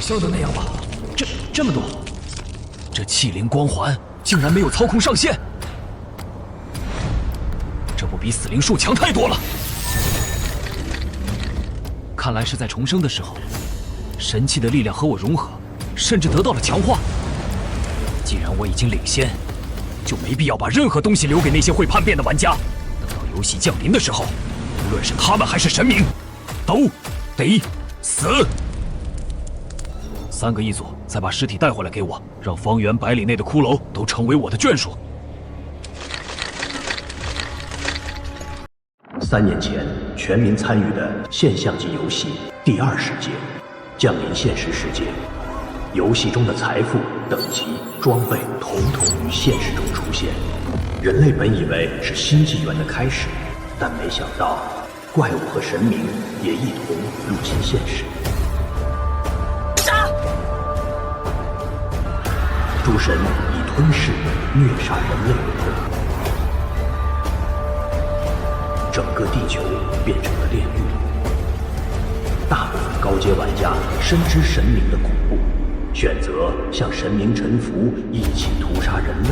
象的那样吧？这么多，这气灵光环竟然没有操控上限，这不比死灵术强太多了。看来是在重生的时候，神器的力量和我融合，甚至得到了强化。既然我已经领先，就没必要把任何东西留给那些会叛变的玩家。等到游戏降临的时候，无论是他们还是神明，都得死。3个一组，再把尸体带回来给我，让方圆100里内的骷髅都成为我的眷属。3年前，全民参与的现象级游戏《第二世界》降临现实世界。游戏中的财富、等级、装备统统于现实中出现。人类本以为是新纪元的开始，但没想到，怪物和神明也一同入侵现实。杀！诸神以吞噬、虐杀人类为荣。整个地球变成了炼狱，大部分高阶玩家深知神明的恐怖，选择向神明臣服，一起屠杀人类，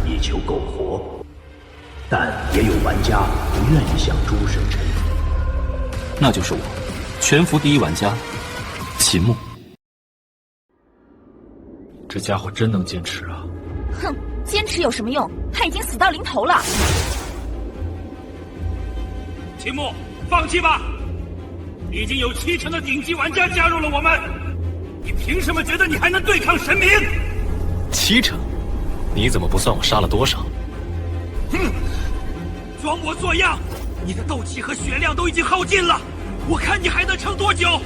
以求苟活。但也有玩家不愿意向诸神臣服，那就是我，全服第一玩家秦牧。这家伙真能坚持啊！哼，坚持有什么用？他已经死到临头了。秦牧，放弃吧！已经有70%的顶级玩家加入了我们，你凭什么觉得你还能对抗神明？70%？你怎么不算我杀了多少？哼！装模作样！你的斗气和血量都已经耗尽了，我看你还能撑多久？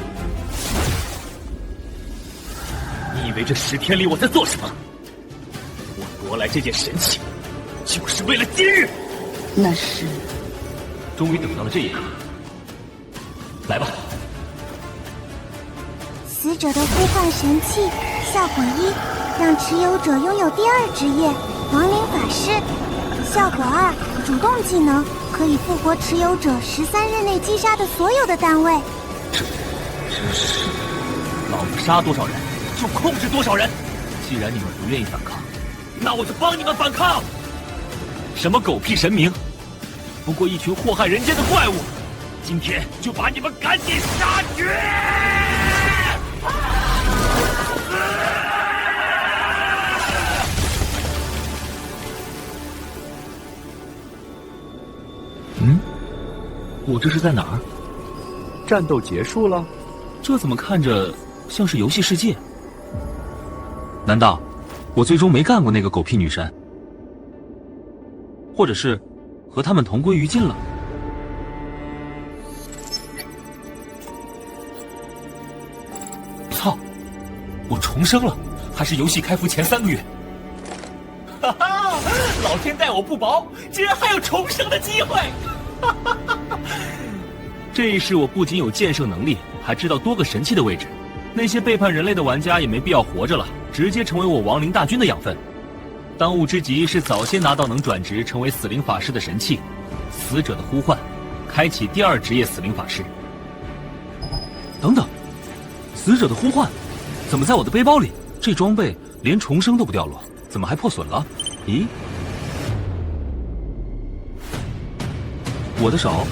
你以为这10天里我在做什么？我夺来这件神器，就是为了今日。那是。终于等到了这一刻，来吧！死者的呼唤神器，效果1，让持有者拥有第2职业亡灵法师；效果2，主动技能，可以复活持有者13日内击杀的所有的单位。这真是，老子杀多少人就控制多少人。既然你们不愿意反抗，那我就帮你们反抗。什么狗屁神明！不过一群祸害人间的怪物，今天就把你们赶尽杀绝！我这是在哪儿？战斗结束了？这怎么看着像是游戏世界？难道我最终没干过那个狗屁女神？或者是和他们同归于尽了？操！我重生了，还是游戏开服前3个月。哈哈，老天待我不薄，竟然还有重生的机会！哈哈哈哈！这一世我不仅有剑圣能力，还知道多个神器的位置。那些背叛人类的玩家也没必要活着了，直接成为我亡灵大军的养分。当务之急是早些拿到能转职成为死灵法师的神器——死者的呼唤，开启第2职业死灵法师。等等，死者的呼唤怎么在我的背包里？这装备连重生都不掉落，怎么还破损了？咦，我的手。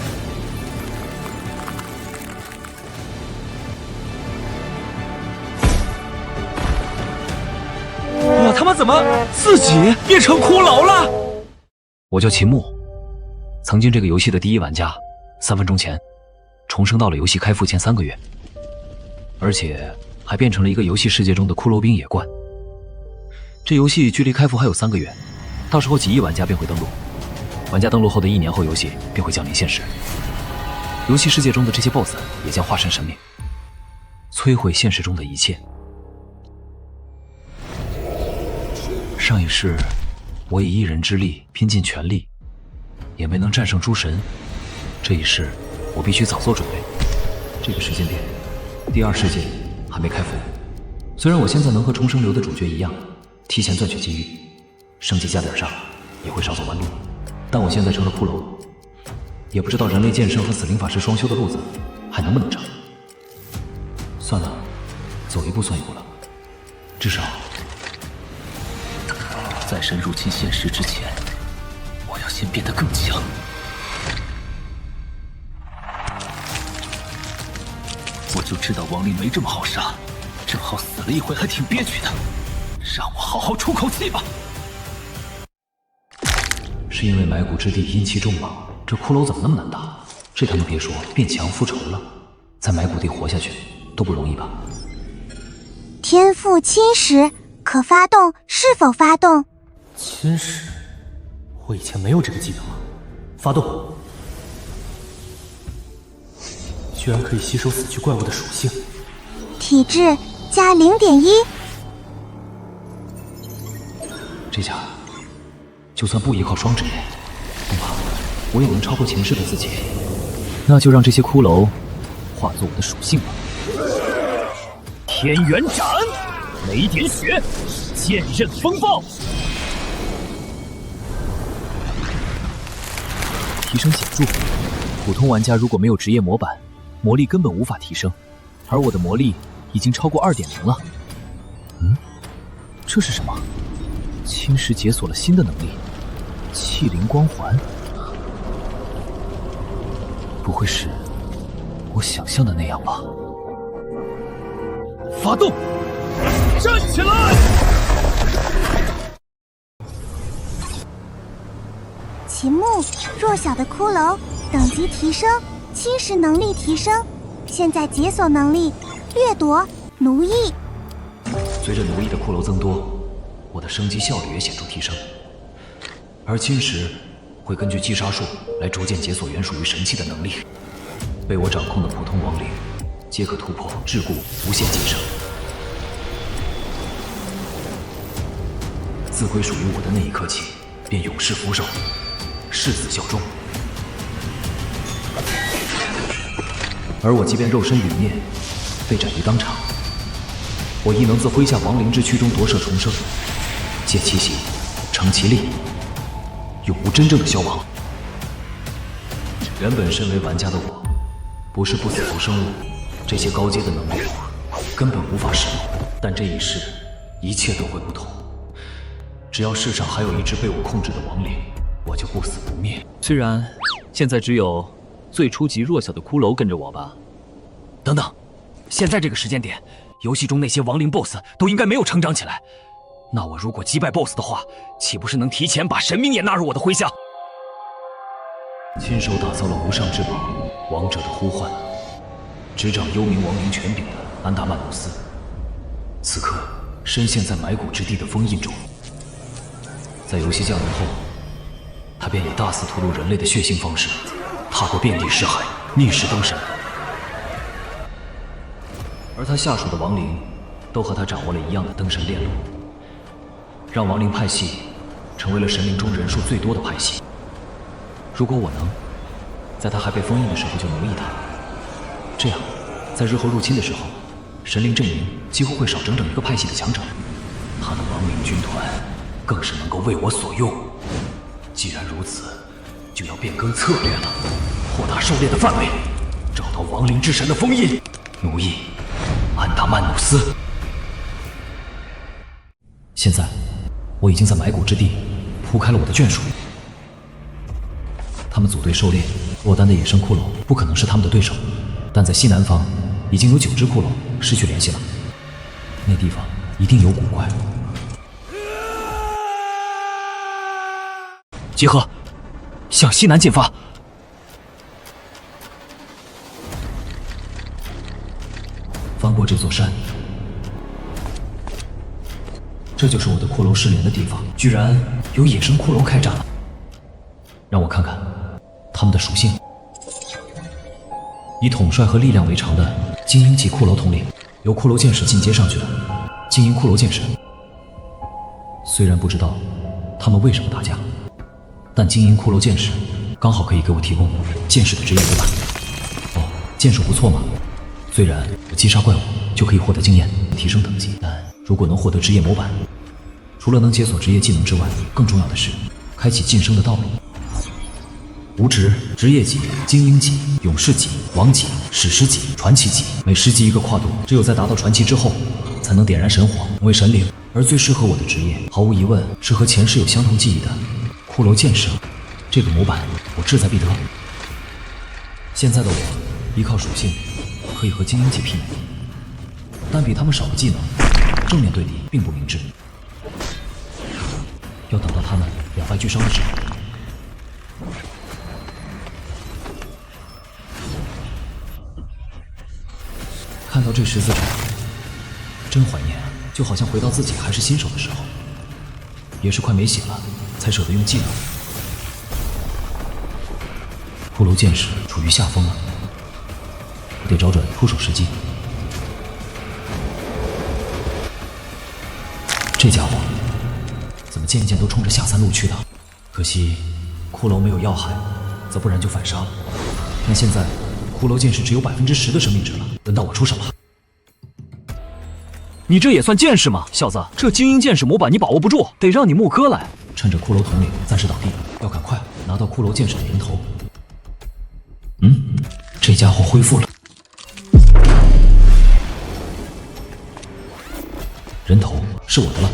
我他妈怎么自己变成骷髅了？我叫秦牧，曾经这个游戏的第1玩家，3分钟前重生到了游戏开服前3个月，而且还变成了一个游戏世界中的骷髅兵野怪。这游戏距离开服还有3个月，到时候几亿玩家便会登录。玩家登录后的1年后，游戏便会降临现实。游戏世界中的这些 BOSS 也将化身神明，摧毁现实中的一切。上一世，我以1人之力拼尽全力，也没能战胜诸神。这一世，我必须早做准备。这个时间点，第2世界还没开服。虽然我现在能和重生流的主角一样，提前赚取机遇，升级加点上也会少走弯路，但我现在成了骷髅，也不知道人类剑圣和死灵法师双修的路子还能不能成。算了，走一步算一步了。至少在神入侵现实之前，我要先变得更强。我就知道亡灵没这么好杀，正好死了一回还挺憋屈的，让我好好出口气吧。是因为埋骨之地阴气重吗？这骷髅怎么那么难打？这他妈别说变强复仇了，在埋骨地活下去都不容易吧？天赋侵蚀，可发动，是否发动？侵蚀？我以前没有这个技能啊！发动！居然可以吸收死去怪物的属性。体质加0.1。这下，就算不依靠双职业，恐怕我也能超过前世的自己。那就让这些骷髅化作我的属性吧。天元斩，雷点血，剑刃风暴。提升显著，普通玩家如果没有职业模板，魔力根本无法提升，而我的魔力已经超过2.0了。这是什么？侵蚀解锁了新的能力，气灵光环。不会是我想象的那样吧？发动！站起来！秦牧，弱小的骷髅，等级提升，侵蚀能力提升，现在解锁能力掠夺、奴役。随着奴役的骷髅增多，我的升级效率也显著提升，而侵蚀会根据击杀数来逐渐解锁原属于神器的能力。被我掌控的普通亡灵，皆可突破桎梏无限晋升。自归属于我的那一刻起，便永世福守，誓死效忠。而我即便肉身陨灭，被斩于当场，我亦能自麾下亡灵之躯中夺舍重生，借其形，成其力，永无真正的消亡。原本身为玩家的我，不是不死族生物，这些高阶的能力根本无法使用。但这一世，一切都会不同。只要世上还有一只被我控制的亡灵，我就不死不灭。虽然现在只有最初级弱小的骷髅跟着我吧。等等，现在这个时间点，游戏中那些亡灵 BOSS 都应该没有成长起来。那我如果击败 BOSS 的话，岂不是能提前把神明也纳入我的麾下？亲手打造了无上至宝《王者的呼唤》，执掌幽冥亡灵权柄的安达曼努斯，此刻深陷在埋骨之地的封印中。在游戏降临后，他便以大肆吐露人类的血腥方式，踏过遍地尸海，逆势登神。而他下属的亡灵，都和他掌握了一样的登神链路，让亡灵派系成为了神灵中人数最多的派系。如果我能在他还被封印的时候就奴役他，这样在日后入侵的时候，神灵阵营几乎会少整整一个派系的强者。他的亡灵军团更是能够为我所用。既然如此，就要变更策略了，扩大狩猎的范围，找到亡灵之神的封印，奴役安达曼努斯。现在我已经在埋骨之地铺开了我的眷属，他们组队狩猎落单的野生骷髅不可能是他们的对手，但在西南方已经有9只骷髅失去联系了，那地方一定有古怪。结合，向西南进发。翻过这座山，这就是我的骷髅失联的地方，居然有野生骷髅开战了。让我看看他们的属性。以统帅和力量为常的精英级骷髅统领，由骷髅剑士进阶上去的精英骷髅剑士。虽然不知道他们为什么打架，但精英骷髅剑士刚好可以给我提供剑士的职业模板。哦，剑术不错嘛。虽然我击杀怪物就可以获得经验提升等级，但如果能获得职业模板，除了能解锁职业技能之外，更重要的是开启晋升的道路。无职、职业级、精英级、勇士级、王级、史诗级、传奇级，每10级一个跨度，只有在达到传奇之后，才能点燃神火，成为神灵。而最适合我的职业，毫无疑问是和前世有相同记忆的骷髅剑士。这个模板我志在必得。现在的我依靠属性可以和精英级媲美，但比他们少个技能，正面对敌并不明智。要等到他们两败俱伤的时候。看到这十字斩，真怀念啊，就好像回到自己还是新手的时候，也是快没血了，才舍得用技能。骷髅剑士处于下风了，得找准出手时机。这家伙怎么渐渐都冲着下三路去的？可惜骷髅没有要害，则不然就反杀了。但现在骷髅剑士只有10%的生命值了，轮到我出手了。你这也算剑士吗，小子？这精英剑士模板你把握不住，得让你木哥来。趁着骷髅统领暂时倒地，要赶快拿到骷髅剑士的人头。这家伙恢复了。人头是我的了。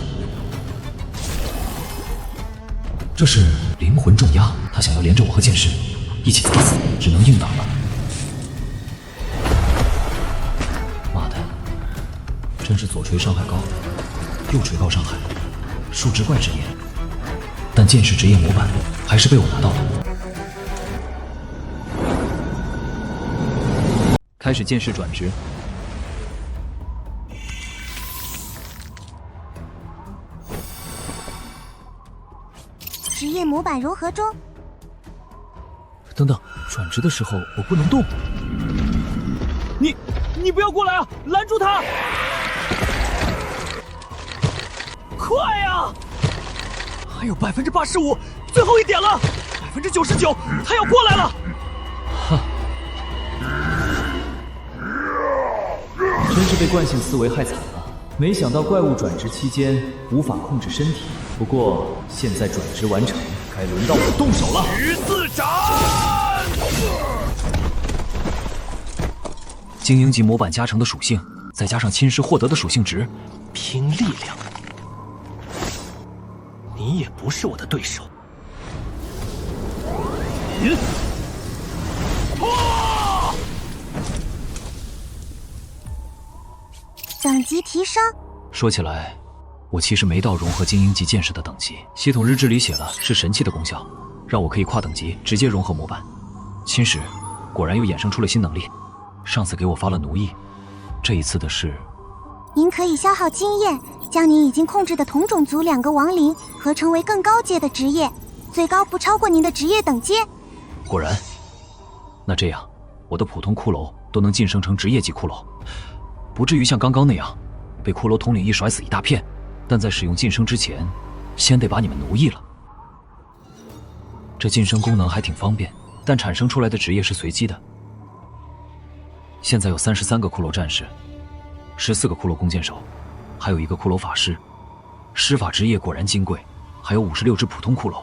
这是灵魂重压，他想要连着我和剑士一起砸死，只能硬挡了。妈的，真是左锤伤害高，右锤高伤害，数值怪职业。但剑士职业模板还是被我拿到了。开始剑士转职。职业模板融合中。等等，转职的时候我不能动。你不要过来啊！拦住他！快呀！还有85%，最后一点了，99%，他要过来了！真是被惯性思维害惨了。没想到怪物转职期间无法控制身体，不过现在转职完成，该轮到我动手了。十字斩！精英级模板加成的属性，再加上侵蚀获得的属性值，拼力量，你也不是我的对手。等级提升。说起来，我其实没到融合精英级剑士的等级。系统日志里写了是神器的功效，让我可以跨等级直接融合模板。侵蚀果然又衍生出了新能力。上次给我发了奴役，这一次的是您可以消耗经验，将您已经控制的同种族2个亡灵合成为更高阶的职业，最高不超过您的职业等阶。果然，那这样我的普通骷髅都能晋升成职业级骷髅，不至于像刚刚那样被骷髅统领一甩死一大片。但在使用晋升之前，先得把你们奴役了。这晋升功能还挺方便，但产生出来的职业是随机的。现在有33个骷髅战士，14个骷髅弓箭手，还有1个骷髅法师。施法职业果然金贵，还有56只普通骷髅，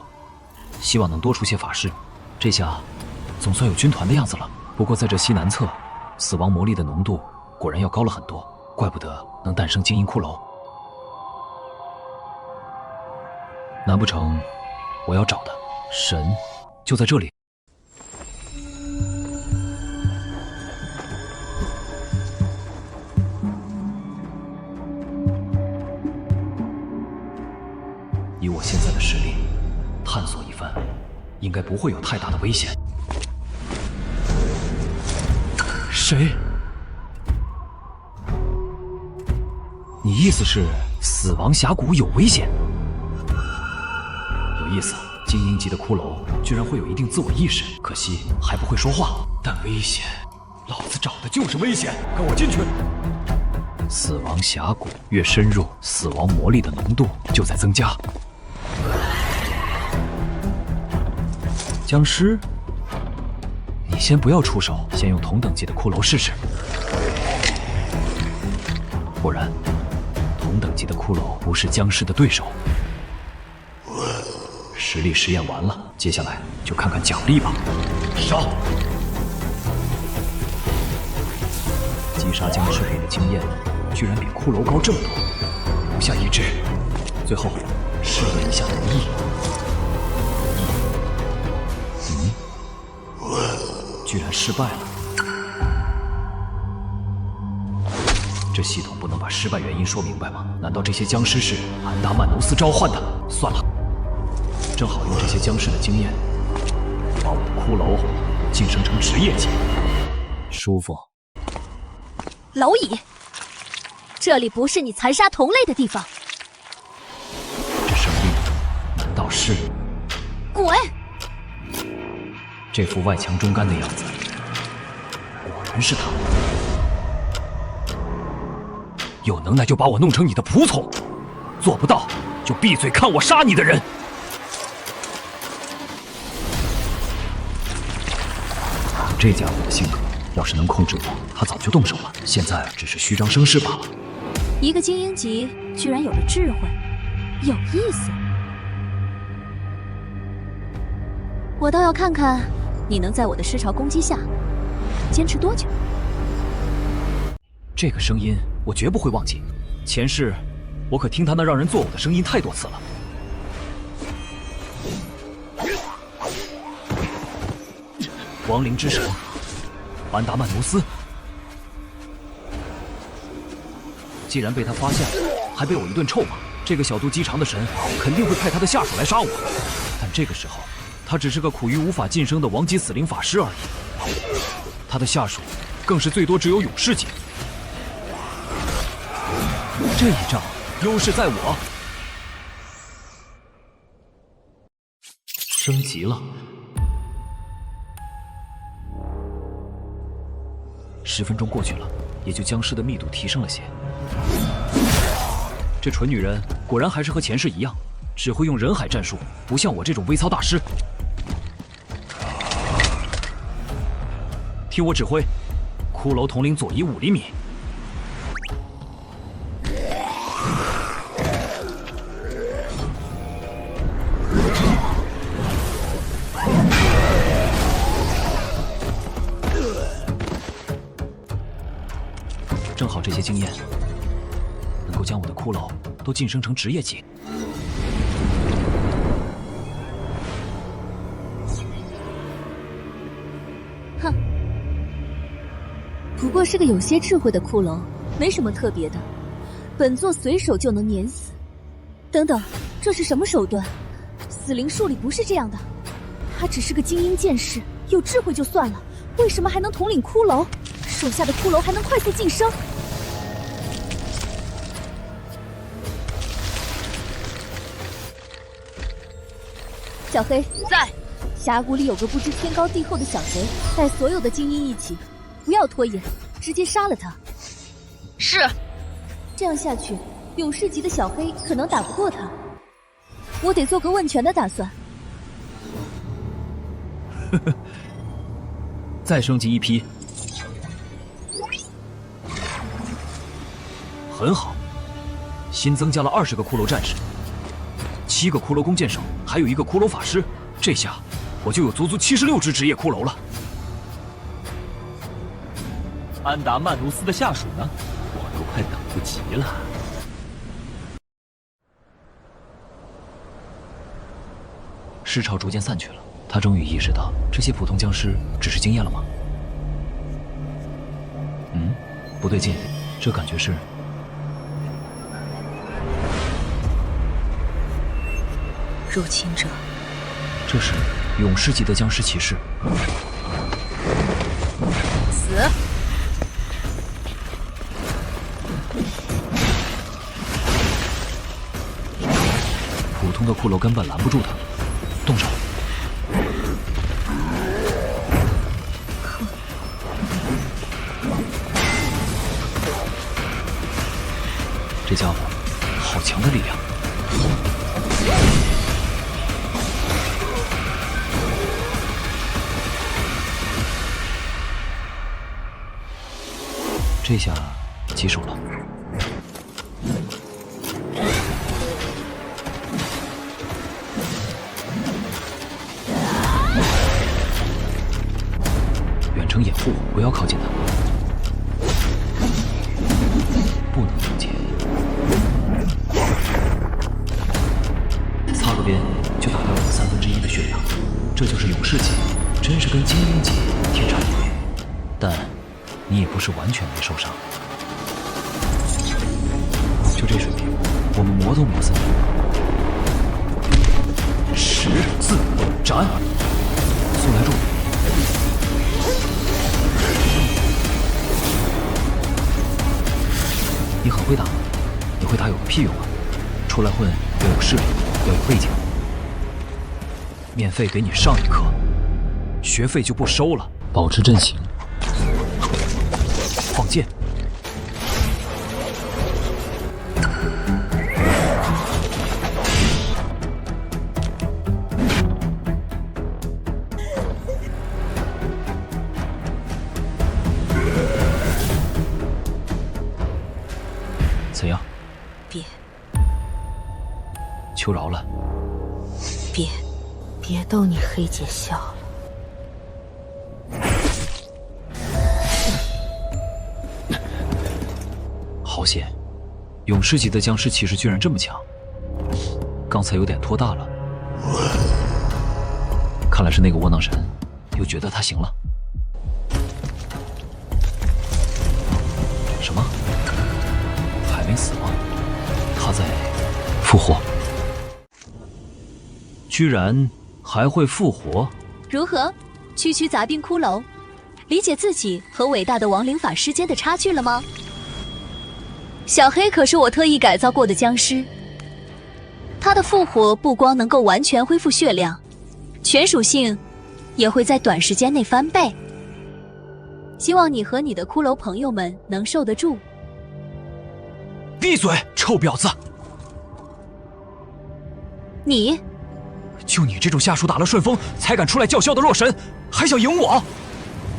希望能多出些法师。这下总算有军团的样子了。不过在这西南侧，死亡魔力的浓度果然要高了很多，怪不得能诞生精英骷髅。难不成我要找的神就在这里？以我现在的实力，探索一番，应该不会有太大的危险。谁？你意思是死亡峡谷有危险？有意思，精英级的骷髅居然会有一定自我意识，可惜还不会说话。但危险，老子找的就是危险，跟我进去。死亡峡谷越深入，死亡魔力的浓度就在增加。僵尸，你先不要出手，先用同等级的骷髅试试。果然，同等级的骷髅不是僵尸的对手。实力实验完了，接下来就看看奖励吧。杀！击杀僵尸给的经验居然比骷髅高这么多，留下一只，最后试验一下毒液。居然失败了。这系统不能把失败原因说明白吗？难道这些僵尸是安达曼努斯召唤的？算了，正好用这些僵尸的经验，把我的骷髅晋升成职业级，舒服。蝼蚁，这里不是你残杀同类的地方。这生命难道是？滚！这副外强中干的样子，果然是他。有能耐就把我弄成你的仆从，做不到就闭嘴看我杀你的人。这家伙的性格，要是能控制我，他早就动手了。现在只是虚张声势罢了。一个精英级居然有了智慧，有意思。我倒要看看你能在我的尸潮攻击下坚持多久。这个声音我绝不会忘记，前世我可听他那让人作呕的声音太多次了。亡灵之神安达曼努斯，既然被他发现了，还被我一顿臭骂，这个小肚鸡肠的神肯定会派他的下属来杀我。但这个时候，他只是个苦于无法晋升的王级死灵法师而已，他的下属更是最多只有勇士级。这一仗优势在我，升级了。10分钟过去了，也就僵尸的密度提升了些。这蠢女人果然还是和前世一样，只会用人海战术，不像我这种微操大师。听我指挥，骷髅统领左移5厘米。正好这些经验能够将我的骷髅都晋升成职业级。哼，不过是个有些智慧的骷髅，没什么特别的。本座随手就能碾死。等等，这是什么手段？死灵术里不是这样的。他只是个精英剑士，有智慧就算了，为什么还能统领骷髅？手下的骷髅还能快速晋升？小黑在，峡谷里有个不知天高地厚的小贼，带所有的精英一起，不要拖延，直接杀了他。是。这样下去，勇士级的小黑可能打不过他，我得做个问拳的打算。呵呵，再升级一批，很好，新增加了20个骷髅战士，7个骷髅弓箭手，还有1个骷髅法师。这下我就有足足76只职业骷髅了。安达曼努斯的下属呢？我都快等不及了。尸潮逐渐散去了，他终于意识到这些普通僵尸只是经验了吗？不对劲，这感觉是……入侵者。这是勇士级的僵尸骑士。死！普通的骷髅根本拦不住他，动手！这家伙好强的力量！这下棘手了。远程掩护，不要靠近他。不能世纪真是跟精英级天差地别，但你也不是完全没受伤。就这水平，我们磨都磨死你。十字斩，速来柱。你很会打，你会打有个屁用啊！出来混要有势力，要有背景。免费给你上一课，学费就不收了。保持阵型，放箭。怎样？别求饶了。别逗你黑姐笑了。好险，勇士级的僵尸骑士居然这么强，刚才有点拖大了。看来是那个窝囊神又觉得他行了。什么？还没死吗？他在复活？居然还会复活？如何？区区杂兵骷髅，理解自己和伟大的亡灵法师间的差距了吗？小黑可是我特意改造过的僵尸，他的复活不光能够完全恢复血量，全属性也会在短时间内翻倍。希望你和你的骷髅朋友们能受得住。闭嘴，臭婊子！你，就你这种下属打了顺风才敢出来叫嚣的弱神，还想赢我？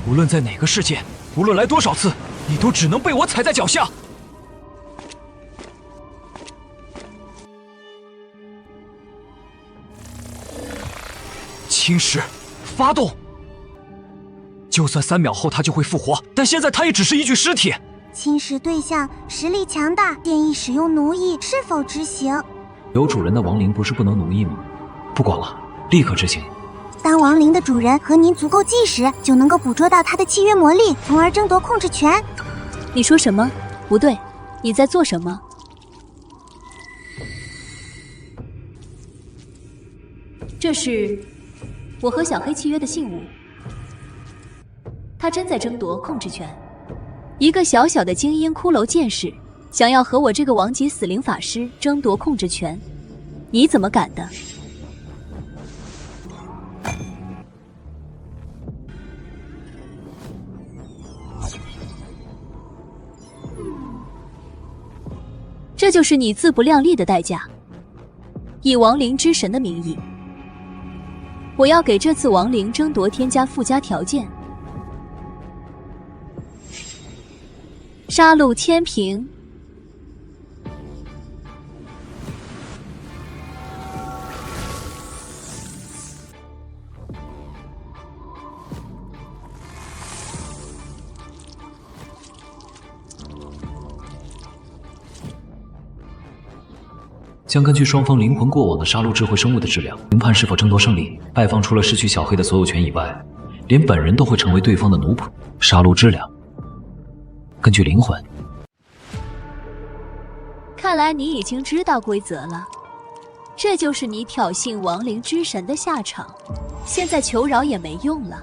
无论在哪个世界，无论来多少次，你都只能被我踩在脚下。侵蚀，发动！就算3秒后他就会复活，但现在他也只是一具尸体。侵蚀对象实力强大，建议使用奴役，是否执行？有主人的亡灵不是不能奴役吗？不管了，立刻执行。当亡灵的主人和您足够近时，就能够捕捉到他的契约魔力，从而争夺控制权。你说什么？不对，你在做什么？这是我和小黑契约的信物，他真在争夺控制权。一个小小的精英骷髅剑士，想要和我这个王级死灵法师争夺控制权，你怎么敢的？这就是你自不量力的代价。以亡灵之神的名义，我要给这次亡灵争夺添加附加条件：杀戮天平。将根据双方灵魂过往的杀戮智慧生物的质量评判是否争夺胜利。败方除了失去小黑的所有权以外，连本人都会成为对方的奴仆。杀戮质量根据灵魂。看来你已经知道规则了，这就是你挑衅亡灵之神的下场。现在求饶也没用了，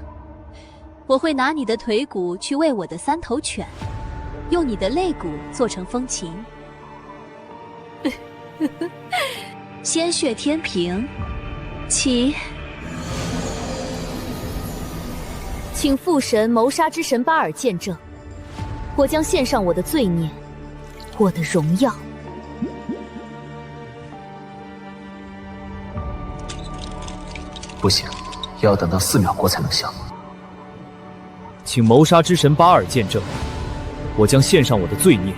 我会拿你的腿骨去喂我的3头犬，用你的肋骨做成风琴。鲜血天平，起，请父神谋杀之神巴尔见证，我将献上我的罪孽，我的荣耀。不行，要等到4秒过才能响。请谋杀之神巴尔见证，我将献上我的罪孽，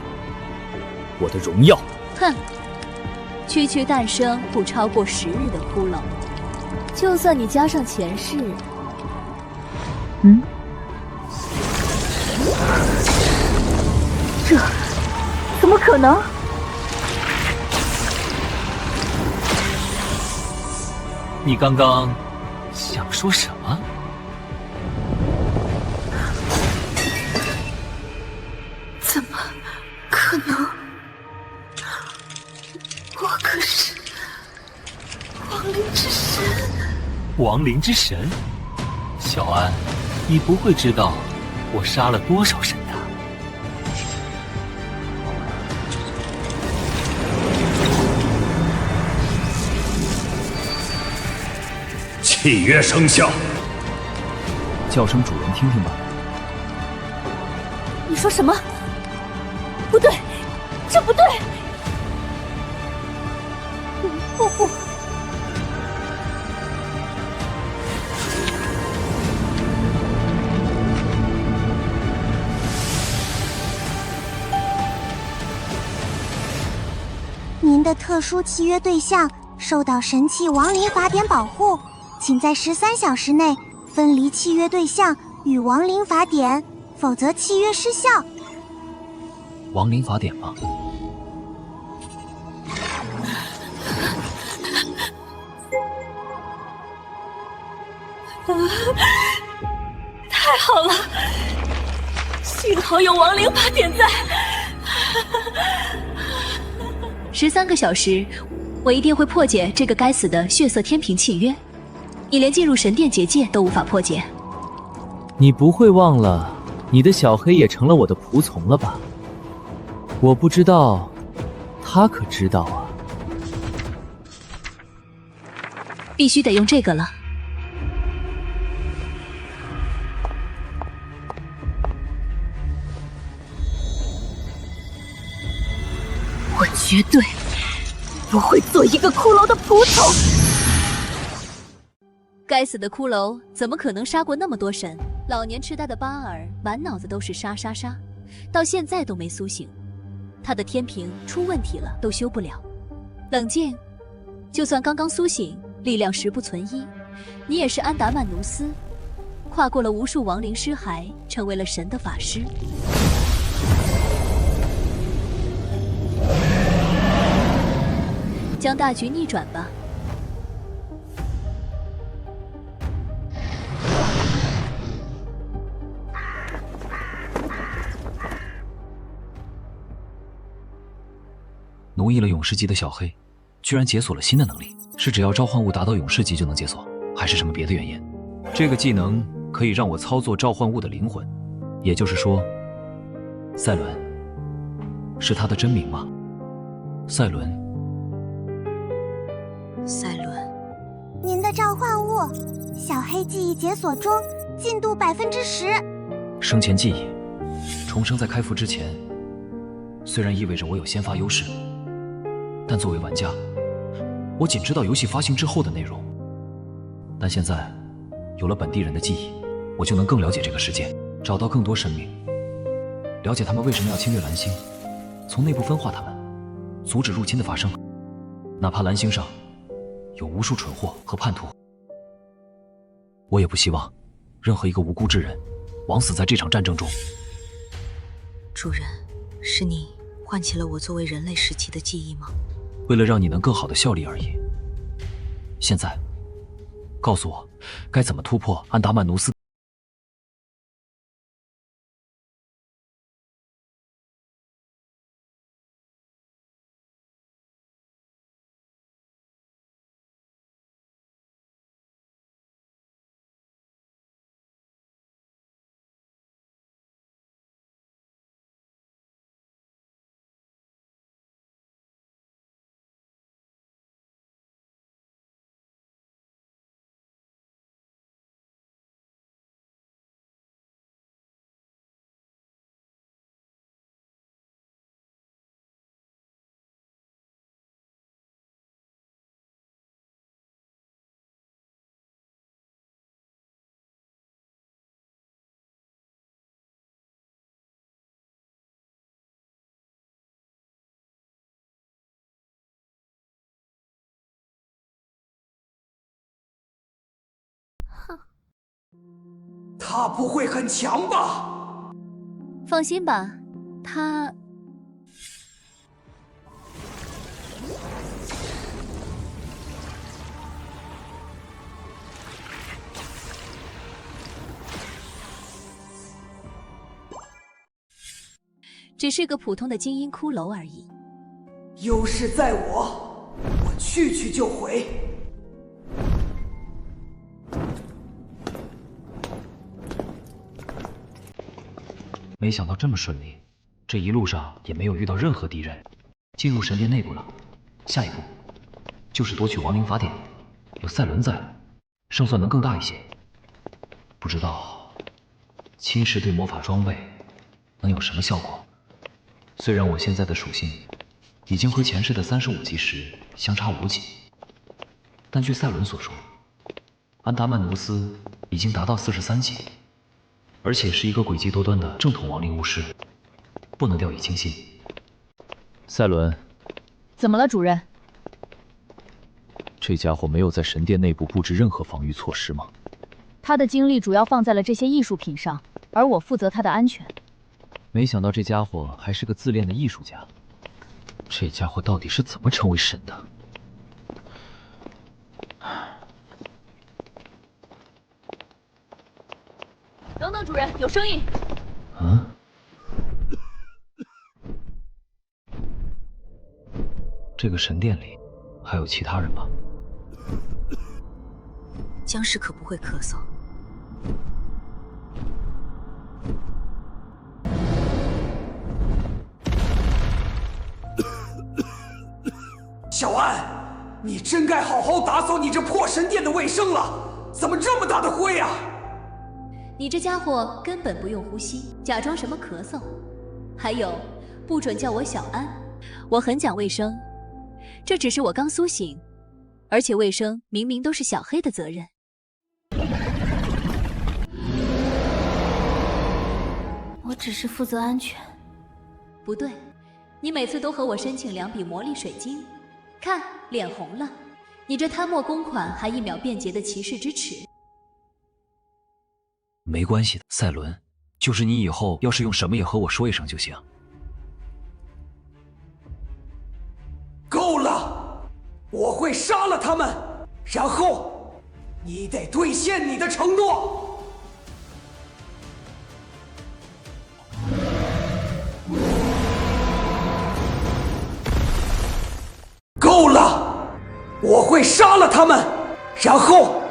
我的荣耀。哼，区区诞生不超过10日的骷髅，就算你加上前世，这怎么可能？你刚刚想说什么？亡灵之神，小安，你不会知道我杀了多少神的。契约生效，叫声主人听听吧。你说什么？不对，这不对！不！您的特殊契约对象受到神器亡灵法典保护，请在13小时内分离契约对象与亡灵法典，否则契约失效。亡灵法典吗？太好了，幸好有亡灵法典在。13个小时，我一定会破解这个该死的血色天平契约。你连进入神殿结界都无法破解。你不会忘了，你的小黑也成了我的仆从了吧？我不知道，他可知道啊。必须得用这个了。我绝对不会做一个骷髅的仆从。该死的骷髅怎么可能杀过那么多神？老年痴呆的巴尔满脑子都是杀，到现在都没苏醒。他的天平出问题了，都修不了。冷静，就算刚刚苏醒，力量实不存一，你也是安达曼努斯，跨过了无数亡灵尸骸，成为了神的法师。将大局逆转吧。奴役了勇士级的小黑，居然解锁了新的能力，是只要召唤物达到勇士级就能解锁，还是什么别的原因？这个技能可以让我操作召唤物的灵魂，也就是说，赛伦是他的真名吗？赛伦。您的召唤物，小黑记忆解锁中，进度10%。生前记忆重生在开服之前，虽然意味着我有先发优势，但作为玩家，我仅知道游戏发行之后的内容。但现在有了本地人的记忆，我就能更了解这个世界，找到更多生命，了解他们为什么要侵略蓝星，从内部分化他们，阻止入侵的发生。哪怕蓝星上有无数蠢货和叛徒，我也不希望任何一个无辜之人枉死在这场战争中。主人，是你唤起了我作为人类时期的记忆吗？为了让你能更好的效力而已。现在，告诉我该怎么突破安达曼努斯。他不会很强吧？放心吧，他……只是个普通的精英骷髅而已。优势在我，我去就回。没想到这么顺利，这一路上也没有遇到任何敌人，进入神殿内部了。下一步就是夺取亡灵法典，有赛伦在，胜算能更大一些。不知道侵蚀对魔法装备能有什么效果？虽然我现在的属性已经和前世的35级时相差无几，但据赛伦所说，安达曼努斯已经达到43级，而且是一个诡计多端的正统亡灵巫师，不能掉以轻心。赛伦，怎么了，主人？这家伙没有在神殿内部布置任何防御措施吗？他的精力主要放在了这些艺术品上，而我负责他的安全。没想到这家伙还是个自恋的艺术家。这家伙到底是怎么成为神的？等等，主人，有声音。嗯？这个神殿里还有其他人吧？僵尸可不会咳嗽。小安，你真该好好打扫你这破神殿的卫生了！怎么这么大的灰啊？你这家伙根本不用呼吸，假装什么咳嗽？还有，不准叫我小安，我很讲卫生。这只是我刚苏醒，而且卫生明明都是小黑的责任。我只是负责安全。不对，你每次都和我申请2笔魔力水晶，看脸红了。你这贪墨公款还1秒便捷的骑士之耻。没关系的，赛伦，就是你以后要是用什么也和我说一声就行。够了！我会杀了他们，然后你得兑现你的承诺。够了！我会杀了他们，然后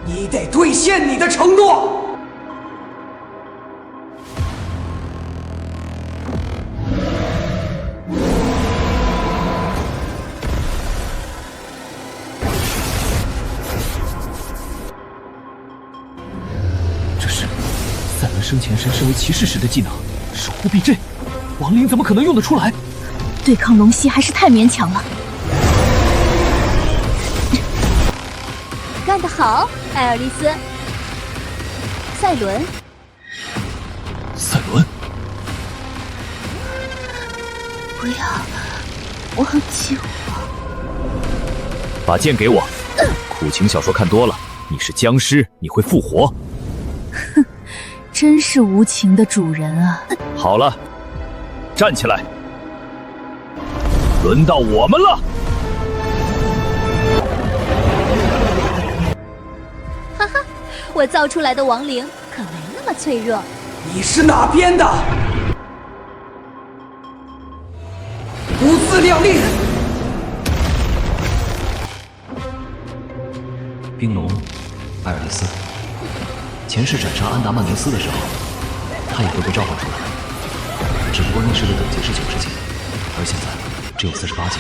你得兑现你的承诺。生前身为骑士时的技能守护避阵，亡灵怎么可能用得出来？对抗龙息还是太勉强了。干得好，艾尔丽丝。赛伦，赛伦，不要，我很气火。把剑给我。苦情小说看多了，你是僵尸，你会复活。哼。真是无情的主人啊！好了，站起来，轮到我们了。哈哈，我造出来的亡灵可没那么脆弱。你是哪边的？不自量力！冰龙，艾尔丽丝。前世斩杀安达曼尼斯的时候，他也会被召唤出来，只不过那时的等级是90级，而现在只有48级。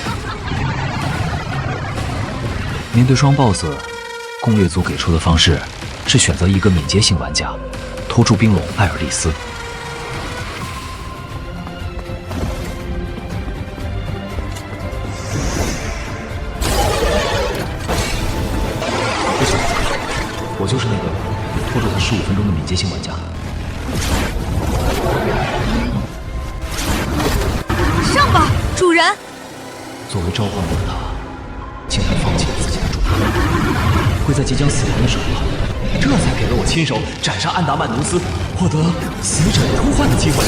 面对双 BOSS， 攻略组给出的方式是选择一个敏捷型玩家，拖住冰龙艾尔丽丝。不行，我就是那个拖住他15分钟的敏捷型玩家。上吧，主人！作为召唤我的他，竟然放弃了自己的主人，会在即将死亡的时候，这才给了我亲手斩杀安达曼努斯，获得死者呼唤的机会。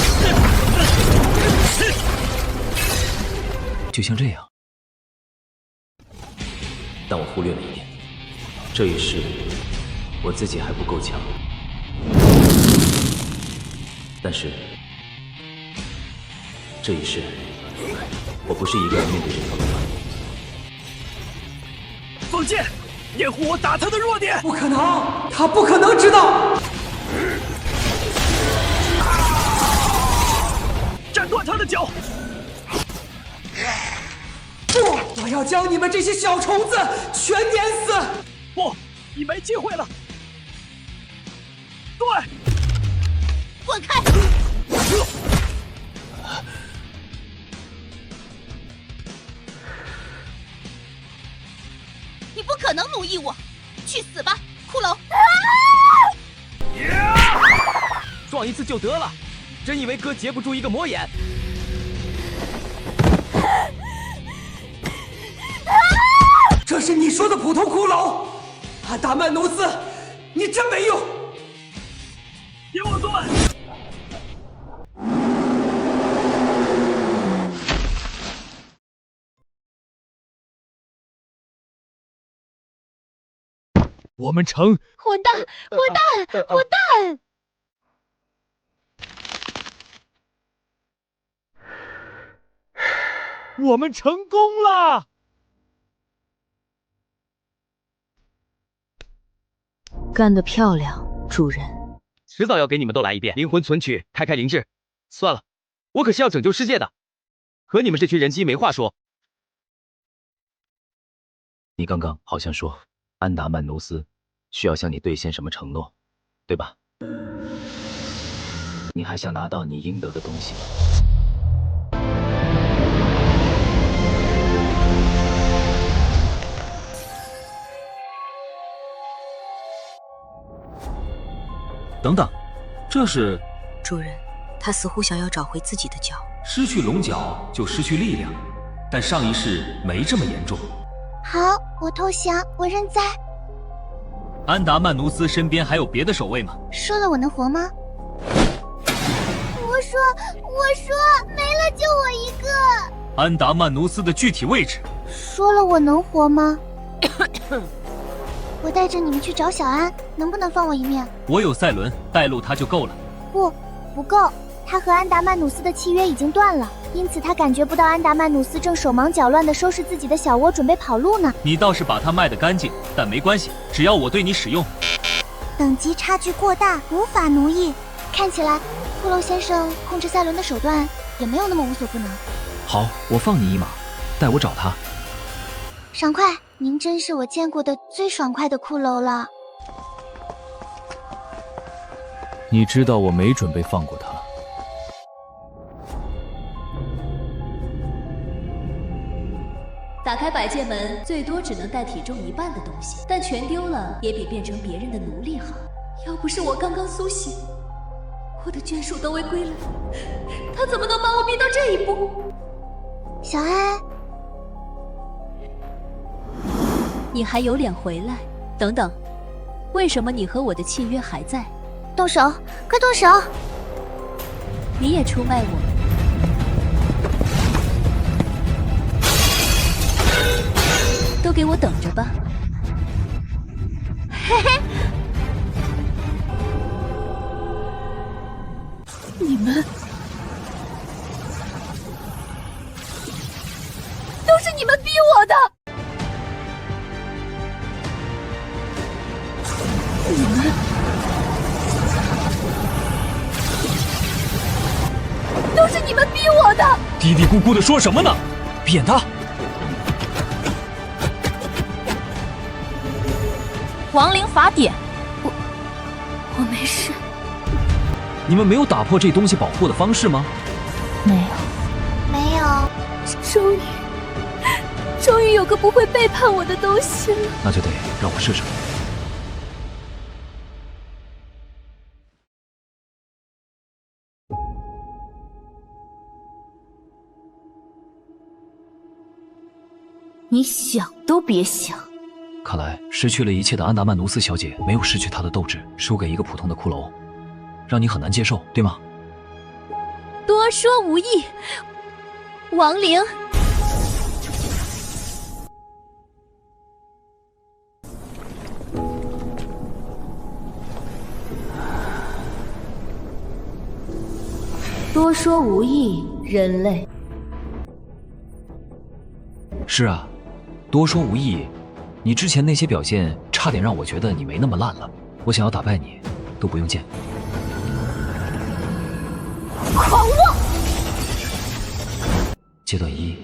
就像这样，但我忽略了一点，这一世我自己还不够强，但是这一世我不是一个人面对这条路。放箭，掩护我打他的弱点！不可能，他不可能知道。要将你们这些小虫子全碾死！不，你没机会了。对，滚开！你不可能奴役我，去死吧，骷髅！撞一次就得了，真以为哥截不住一个魔眼？这是你说的普通骷髅？安达曼努斯，你真没用！给我断！我们成！混蛋！混蛋！混蛋！我们成功了！干得漂亮，主人。迟早要给你们都来一遍灵魂存取，开开灵智。算了，我可是要拯救世界的，和你们这群人机没话说。你刚刚好像说安达曼努斯需要向你兑现什么承诺，对吧？你还想拿到你应得的东西吗？等等，这是……主人，他似乎想要找回自己的脚。失去龙角就失去力量，但上一世没这么严重。好，我投降，我认栽。安达曼努斯身边还有别的守卫吗？说了我能活吗？我说，没了就我一个。安达曼努斯的具体位置？说了我能活吗？我带着你们去找小安，能不能放我一面？我有赛伦，带路他就够了。不够。他和安达曼努斯的契约已经断了，因此他感觉不到安达曼努斯正手忙脚乱地收拾自己的小窝，准备跑路呢。你倒是把它卖得干净，但没关系，只要我对你使用。等级差距过大，无法奴役。看起来，骷髅先生控制赛伦的手段也没有那么无所不能。好，我放你一马，带我找他。爽快，您真是我见过的最爽快的骷髅了。你知道我没准备放过他。打开百界门，最多只能带体重1半的东西，但全丢了也比变成别人的奴隶好。要不是我刚刚苏醒，我的眷属都会归来，他怎么能把我逼到这一步？小安，你还有脸回来？等等，为什么你和我的契约还在？动手，快动手！你也出卖我？都给我等着吧！嘿嘿，你们都是你们逼我的！你们都是你们逼我的！嘀嘀咕咕的说什么呢？扁他！亡灵法典，我没事。你们没有打破这东西保护的方式吗？没有，没有。终于有个不会背叛我的东西了。那就得让我试试。你想都别想！看来失去了一切的安达曼努斯小姐没有失去她的斗志，输给一个普通的骷髅，让你很难接受，对吗？多说无益，亡灵。多说无益，人类。是啊，多说无益。你之前那些表现，差点让我觉得你没那么烂了。我想要打败你，都不用剑。狂妄！阶段1，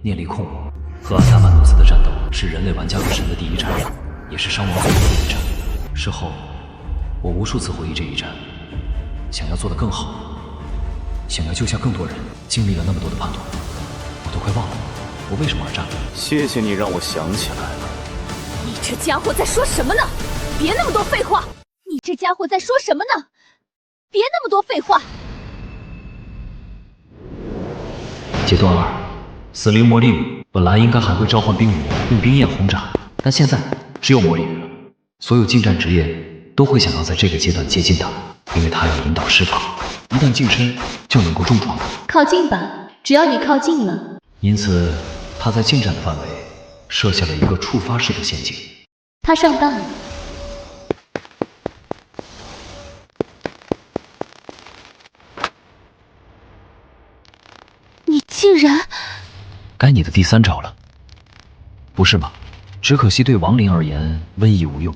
念力控我。和安达曼努斯的战斗是人类玩家和神的第一战，也是伤亡最多的一战。事后，我无数次回忆这一战，想要做得更好，想要救下更多人。经历了那么多的叛徒，我都快忘了我为什么而战了。谢谢你让我想起来了。你这家伙在说什么呢？别那么多废话！你这家伙在说什么呢？别那么多废话！阶段2，死灵魔力雨本来应该还会召唤冰舞，用冰焰轰炸，但现在只有魔力雨了。所有近战职业都会想要在这个阶段接近它，因为它要引导释放，一旦近身就能够重创它。靠近吧，只要你靠近了。因此，他在近战的范围设下了一个触发式的陷阱。他上当了。你竟然……该你的第3招了，不是吗？只可惜对亡灵而言，瘟疫无用，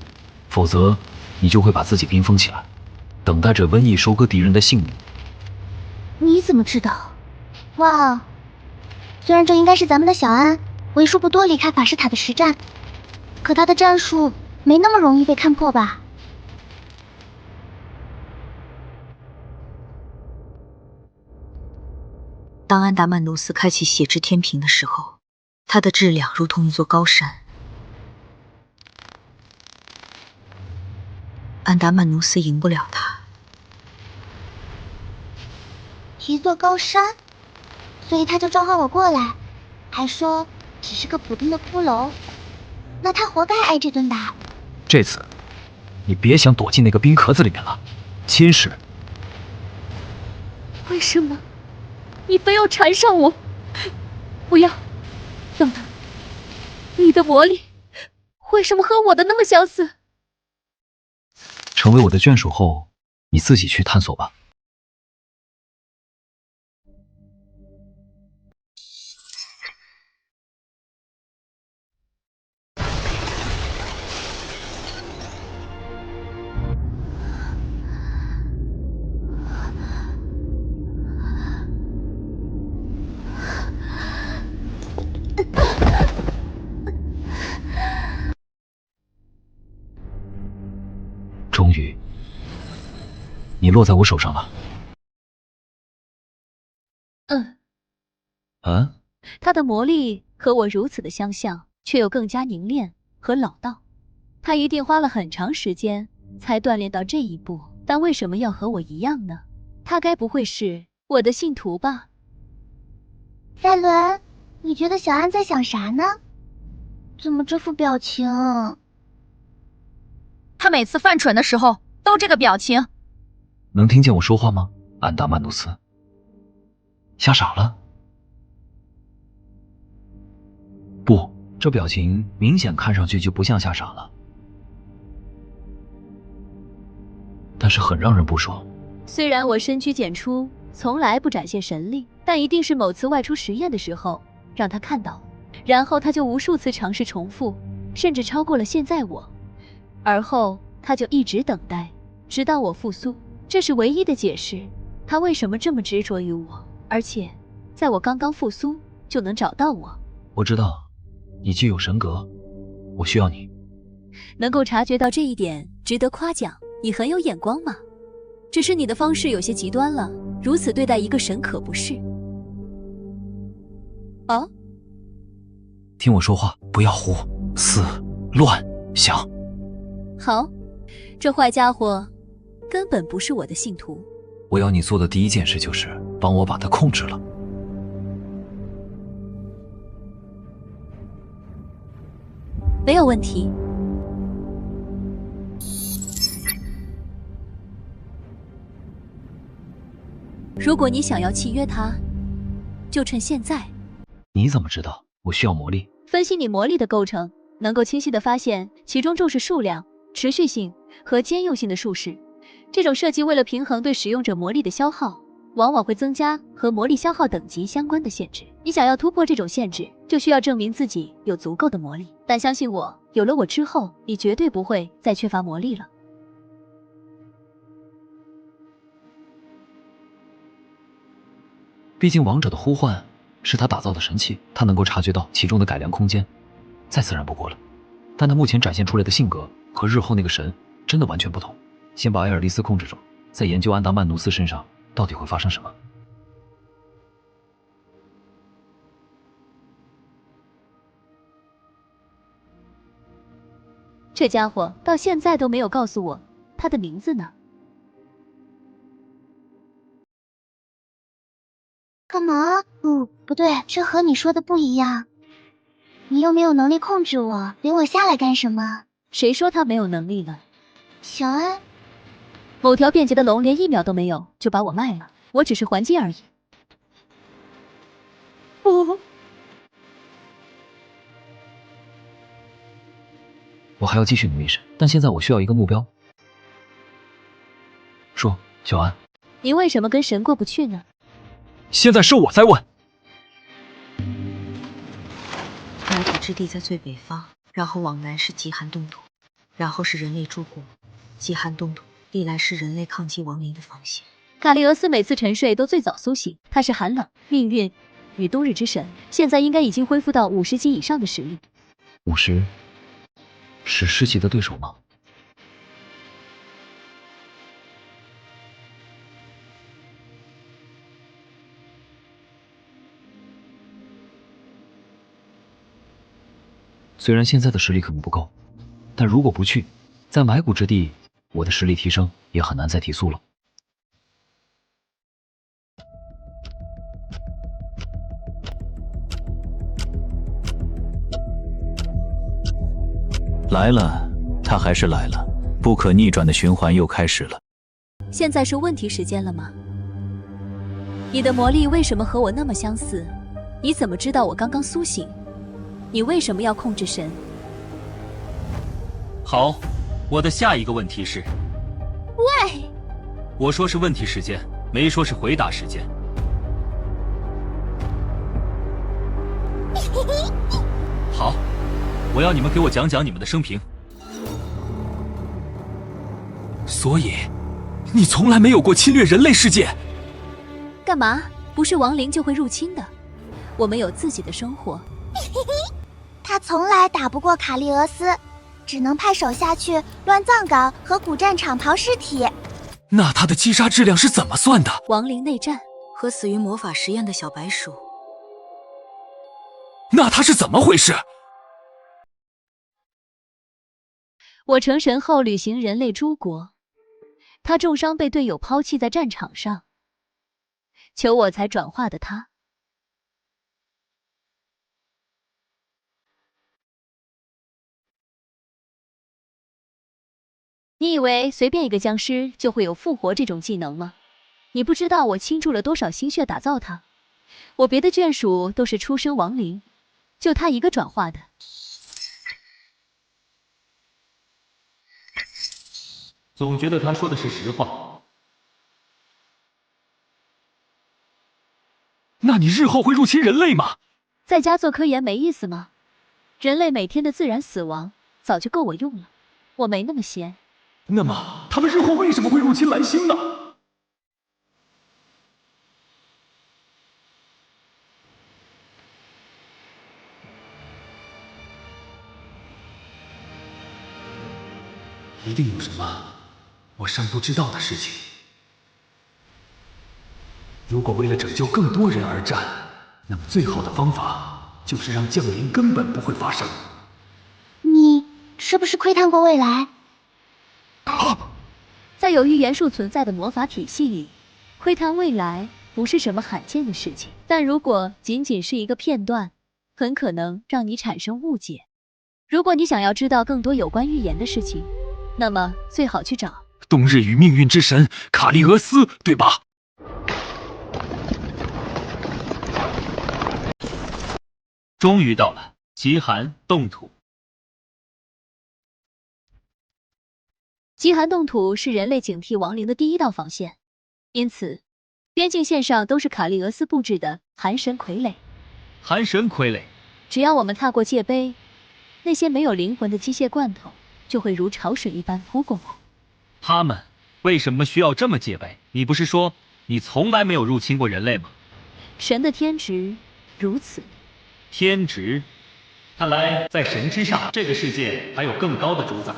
否则你就会把自己冰封起来，等待着瘟疫收割敌人的性命。你怎么知道？哇，虽然这应该是咱们的小安为数不多离开法师塔的实战，可他的战术没那么容易被看破吧？当安达曼努斯开启血之天平的时候，他的质量如同一座高山。安达曼努斯赢不了他。一座高山，所以他就召唤我过来，还说只是个普通的骷髅，那他活该挨这顿打。这次，你别想躲进那个冰壳子里面了，亲事。为什么你非要缠上我？不要！等等，你的魔力为什么和我的那么相似？成为我的眷属后，你自己去探索吧。终于，你落在我手上了。他的魔力和我如此的相像，却又更加凝练和老道。他一定花了很长时间才锻炼到这一步，但为什么要和我一样呢？他该不会是我的信徒吧？赛伦，你觉得小安在想啥呢？怎么这副表情？他每次犯蠢的时候都这个表情。能听见我说话吗，安达曼努斯？吓傻了？不，这表情明显看上去就不像吓傻了，但是很让人不爽。虽然我深居简出，从来不展现神力，但一定是某次外出实验的时候让他看到，然后他就无数次尝试重复，甚至超过了现在我。而后他就一直等待，直到我复苏。这是唯一的解释，他为什么这么执着于我，而且在我刚刚复苏就能找到我。我知道你具有神格，我需要你。能够察觉到这一点值得夸奖，你很有眼光嘛。只是你的方式有些极端了，如此对待一个神可不是。哦，听我说话，不要胡思乱想。好，这坏家伙根本不是我的信徒。我要你做的第一件事就是帮我把他控制了。没有问题。如果你想要契约他，就趁现在。你怎么知道我需要魔力？分析你魔力的构成，能够清晰地发现其中重视数量、持续性和兼用性的术式。这种设计为了平衡对使用者魔力的消耗，往往会增加和魔力消耗等级相关的限制。你想要突破这种限制，就需要证明自己有足够的魔力。但相信我，有了我之后，你绝对不会再缺乏魔力了。毕竟王者的呼唤是他打造的神器，他能够察觉到其中的改良空间，再自然不过了。但他目前展现出来的性格和日后那个神真的完全不同。先把埃尔利斯控制住，再研究安达曼努斯身上到底会发生什么。这家伙到现在都没有告诉我他的名字呢。干嘛？不对，这和你说的不一样。你又没有能力控制我，留我下来干什么？谁说他没有能力了？小安，某条便捷的龙连1秒都没有就把我卖了，我只是还击而已。不，我还要继续努力神，但现在我需要一个目标。说，小安，你为什么跟神过不去呢？现在是我在问。埋骨之地在最北方，然后往南是极寒冻土，然后是人类诸国。极寒冻土历来是人类抗击亡灵的防线。卡利俄斯每次沉睡都最早苏醒，他是寒冷、命运与冬日之神，现在应该已经恢复到50级以上的实力。50，是10级的对手吗？虽然现在的实力可能不够，但如果不去，在埋骨之地，我的实力提升也很难再提速了。来了，他还是来了，不可逆转的循环又开始了。现在是问题时间了吗？你的魔力为什么和我那么相似？你怎么知道我刚刚苏醒？你为什么要控制神？好，我的下一个问题是，喂，我说是问题时间，没说是回答时间。好，我要你们给我讲讲你们的生平。所以，你从来没有过侵略人类世界？干嘛？不是亡灵就会入侵的。我们有自己的生活。他从来打不过卡利俄斯，只能派手下去乱葬岗和古战场刨尸体。那他的击杀质量是怎么算的？亡灵内战和死于魔法实验的小白鼠。那他是怎么回事？我成神后旅行人类诸国，他重伤被队友抛弃在战场上，求我才转化的他。你以为随便一个僵尸就会有复活这种技能吗？你不知道我倾注了多少心血打造它。我别的眷属都是出生亡灵，就他一个转化的。总觉得他说的是实话。那你日后会入侵人类吗？在家做科研没意思吗？人类每天的自然死亡早就够我用了，我没那么闲。那么，他们日后为什么会入侵蓝星呢？一定有什么我尚不知道的事情。如果为了拯救更多人而战，那么最好的方法就是让降临根本不会发生。你是不是窥探过未来？在有预言术存在的魔法体系里，窥探未来不是什么罕见的事情，但如果仅仅是一个片段，很可能让你产生误解。如果你想要知道更多有关预言的事情，那么最好去找冬日与命运之神卡利俄斯，对吧？终于到了极寒冻土。极寒冻土是人类警惕亡灵的第一道防线，因此边境线上都是卡利俄斯布置的寒神傀儡。寒神傀儡，只要我们踏过界碑，那些没有灵魂的机械罐头就会如潮水一般扑过我。他们为什么需要这么戒备？你不是说你从来没有入侵过人类吗？神的天职如此。天职，看来在神之上，这个世界还有更高的主宰，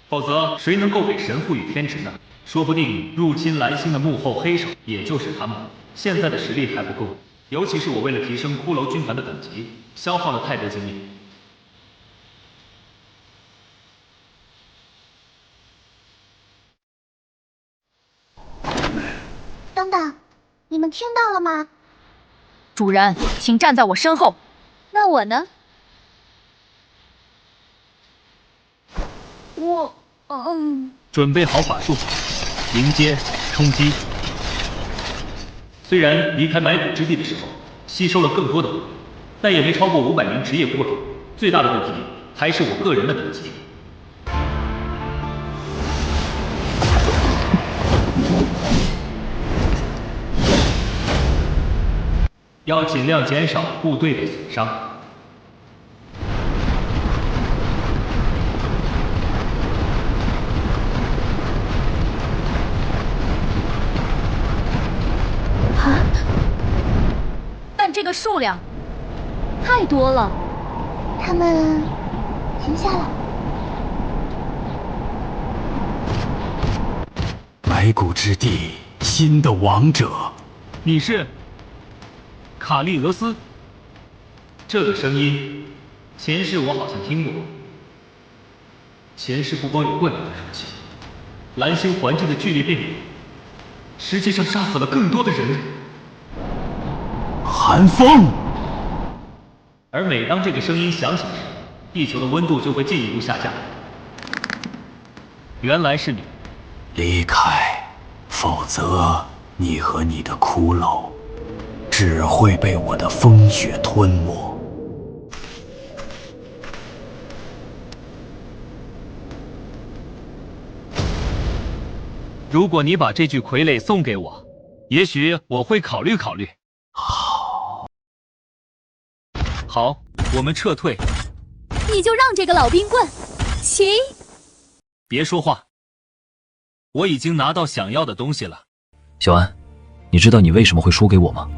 否则谁能够给神赋予天职呢？说不定入侵蓝星的幕后黑手也就是他们。现在的实力还不够，尤其是我为了提升骷髅军团的等级，消耗了太多精力。等等，你们听到了吗？主人，请站在我身后。那我呢？我，准备好法术，迎接冲击。虽然离开埋骨之地的时候吸收了更多的魂，但也没超过500名职业骷髅。最大的问题还是我个人的等级。要尽量减少部队的损伤。啊！但这个数量太多了。他们停下来。埋骨之地，新的王者。你是？卡利俄斯，这个声音，前世我好像听过。前世不光有怪物的入侵，蓝星环境的剧烈变异，实际上杀死了更多的人类。寒风。而每当这个声音响起时，地球的温度就会进一步下降。原来是你。离开，否则你和你的骷髅只会被我的风雪吞没。如果你把这具傀儡送给我，也许我会考虑考虑。好，我们撤退。你就让这个老冰棍，请。别说话，我已经拿到想要的东西了。小安，你知道你为什么会输给我吗？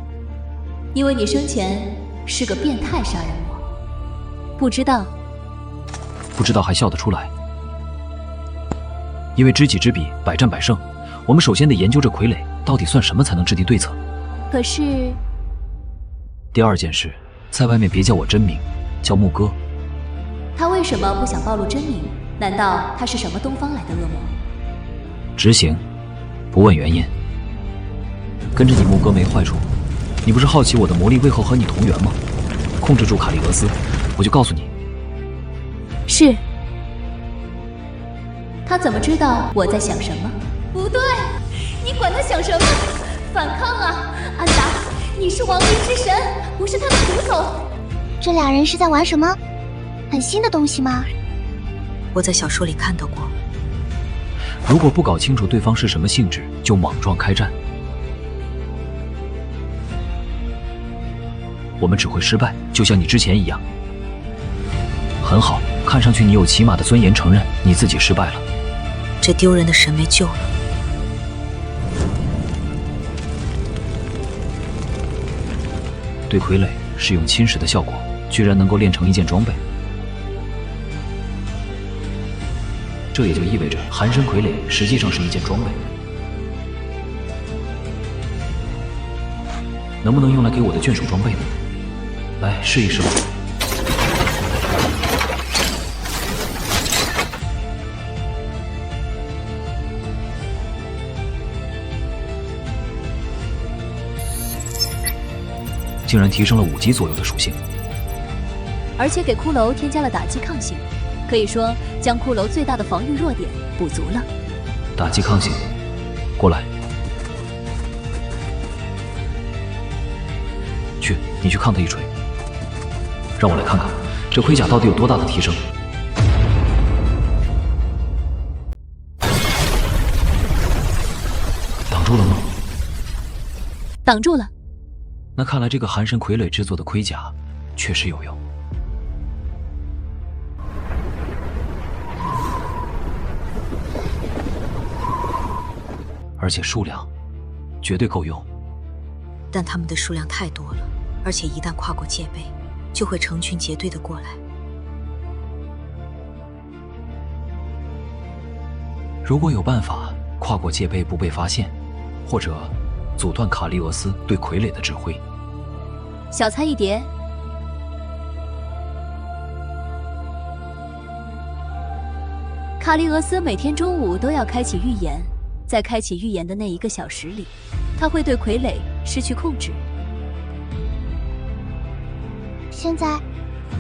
因为你生前是个变态杀人魔。不知道？不知道还笑得出来。因为知己知彼，百战百胜。我们首先得研究这傀儡到底算什么才能制定对策。可是，第二件事，在外面别叫我真名，叫牧歌。他为什么不想暴露真名？难道他是什么东方来的恶魔？执行，不问原因。跟着你牧歌没坏处。你不是好奇我的魔力为何和你同源吗？控制住卡利俄斯，我就告诉你。是。他怎么知道我在想什么？不对，你管他想什么？反抗啊，安达！你是亡灵之神，不是他的仆从。这俩人是在玩什么？很新的东西吗？我在小说里看到过。如果不搞清楚对方是什么性质，就莽撞开战，我们只会失败，就像你之前一样。很好，看上去你有起码的尊严，承认你自己失败了。这丢人的神没救了。对傀儡使用侵蚀的效果，居然能够练成一件装备。这也就意味着寒神傀儡实际上是一件装备。能不能用来给我的眷属装备呢？来试一试吧。竟然提升了5级左右的属性，而且给骷髅添加了打击抗性，可以说将骷髅最大的防御弱点补足了。打击抗性，过来。你去抗他一锤，让我来看看这盔甲到底有多大的提升。挡住了吗？挡住了。那看来这个寒神傀儡制作的盔甲确实有用。而且数量绝对够用。但他们的数量太多了，而且一旦跨过界碑，就会成群结队的过来。如果有办法跨过界碑不被发现，或者阻断卡利俄斯对傀儡的指挥。小菜一碟。卡利俄斯每天中午都要开启预言，在开启预言的那1个小时里，他会对傀儡失去控制。现在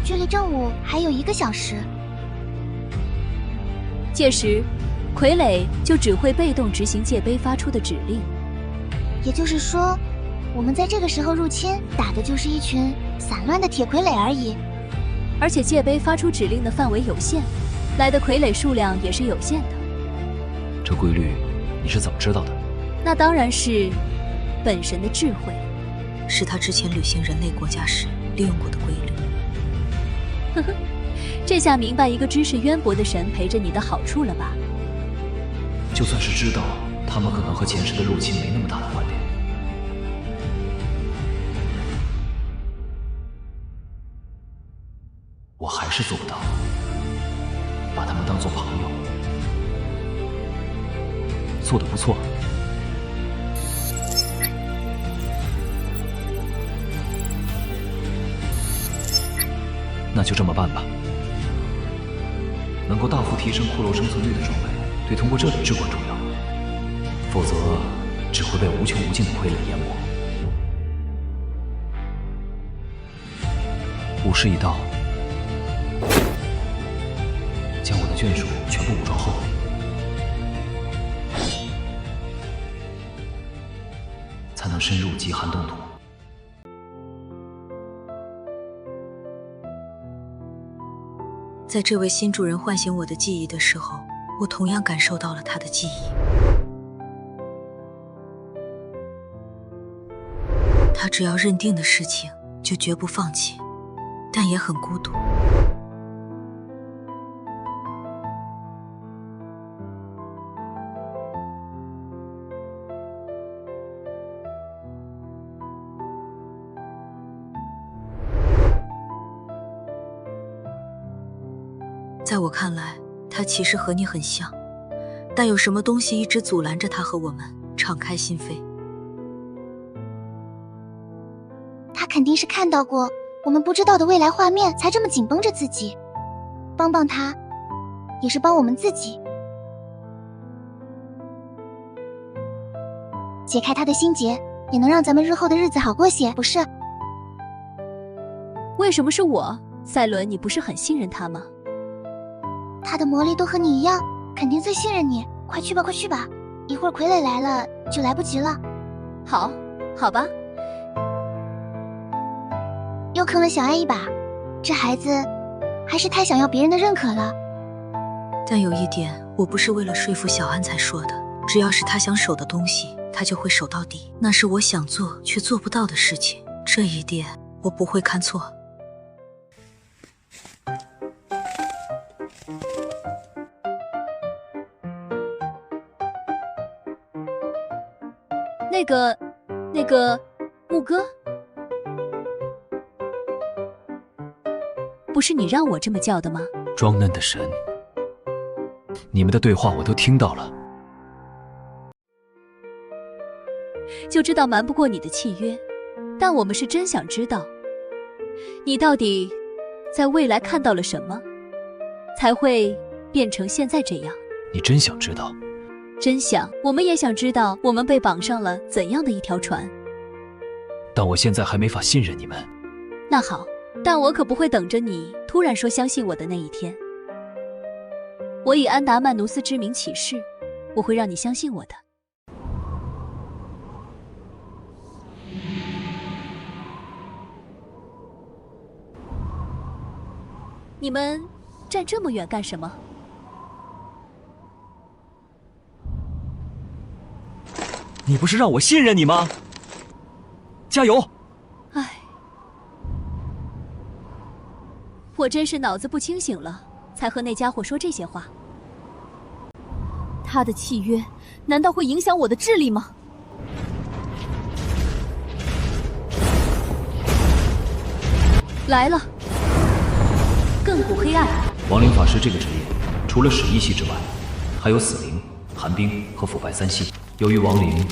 距离正午还有1个小时，届时傀儡就只会被动执行界碑发出的指令。也就是说，我们在这个时候入侵，打的就是一群散乱的铁傀儡而已。而且界碑发出指令的范围有限，来的傀儡数量也是有限的。这规律你是怎么知道的？那当然是本神的智慧，是他之前履行人类国家时利用过的规律。呵呵，这下明白一个知识渊博的神陪着你的好处了吧？就算是知道，他们可能和前世的入侵没那么大的关联。我还是做不到把他们当作朋友。做得不错。那就这么办吧。能够大幅提升骷髅生存率的装备，对通过这里至关重要，否则只会被无穷无尽的傀儡淹没。武士一道，将我的眷属全部武装后，才能深入极寒冻土。在这位新主人唤醒我的记忆的时候，我同样感受到了他的记忆。他只要认定的事情，就绝不放弃，但也很孤独。在我看来，他其实和你很像，但有什么东西一直阻拦着他和我们敞开心扉。他肯定是看到过我们不知道的未来画面，才这么紧绷着自己。帮帮他，也是帮我们自己。解开他的心结，也能让咱们日后的日子好过些，不是？为什么是我？赛伦，你不是很信任他吗？他的魔力都和你一样，肯定最信任你。快去吧，快去吧，一会儿傀儡来了就来不及了。好，好吧。又坑了小爱一把，这孩子还是太想要别人的认可了。但有一点，我不是为了说服小安才说的，只要是他想守的东西，他就会守到底。那是我想做却做不到的事情，这一点我不会看错。那个牧歌，不是你让我这么叫的吗？装嫩的神，你们的对话我都听到了，就知道瞒不过你的契约，但我们是真想知道，你到底在未来看到了什么，才会变成现在这样？你真想知道？真想，我们也想知道我们被绑上了怎样的一条船。但我现在还没法信任你们。那好，但我可不会等着你突然说相信我的那一天。我以安达曼努斯之名起誓，我会让你相信我的。你们站这么远干什么？你不是让我信任你吗？加油！唉，我真是脑子不清醒了，才和那家伙说这些话。他的契约难道会影响我的智力吗？来了，亘古黑暗。亡灵法师这个职业，除了使一系之外，还有死灵、寒冰和腐败三系。由于亡灵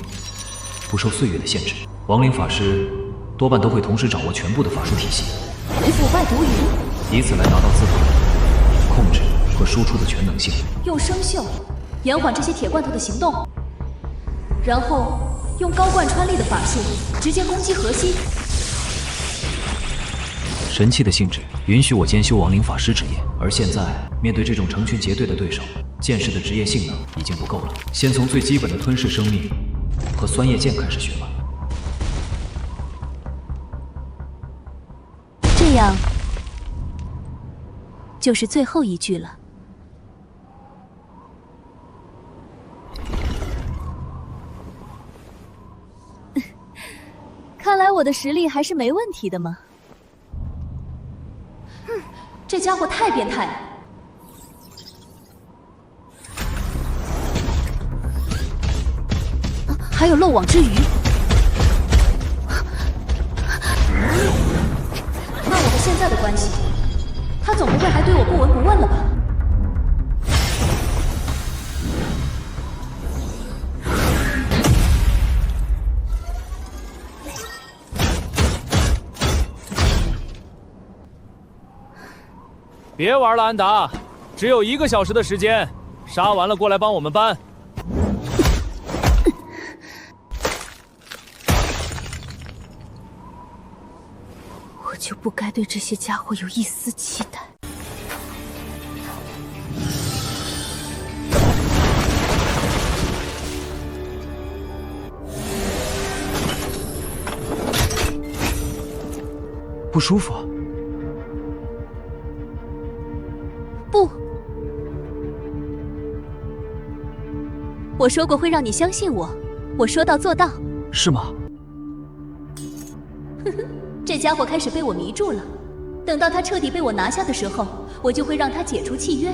不受岁月的限制，亡灵法师多半都会同时掌握全部的法术体系，腐败毒云，以此来达到自我控制和输出的全能性。用生锈延缓这些铁罐头的行动，然后用高贯穿力的法术直接攻击核心。神器的性质允许我兼修亡灵法师职业，而现在面对这种成群结队的对手，剑士的职业性能已经不够了。先从最基本的吞噬生命和酸液剑开始学吧。这样就是最后一句了。看来我的实力还是没问题的嘛。这家伙太变态了。还有漏网之鱼。按我们现在的关系，他总不会还对我不闻不问了吧？别玩了，安达，只有1个小时的时间，杀完了过来帮我们搬。我就不该对这些家伙有一丝期待。不舒服啊？不，我说过会让你相信我，我说到做到。是吗？呵呵，这家伙开始被我迷住了。等到他彻底被我拿下的时候，我就会让他解除契约。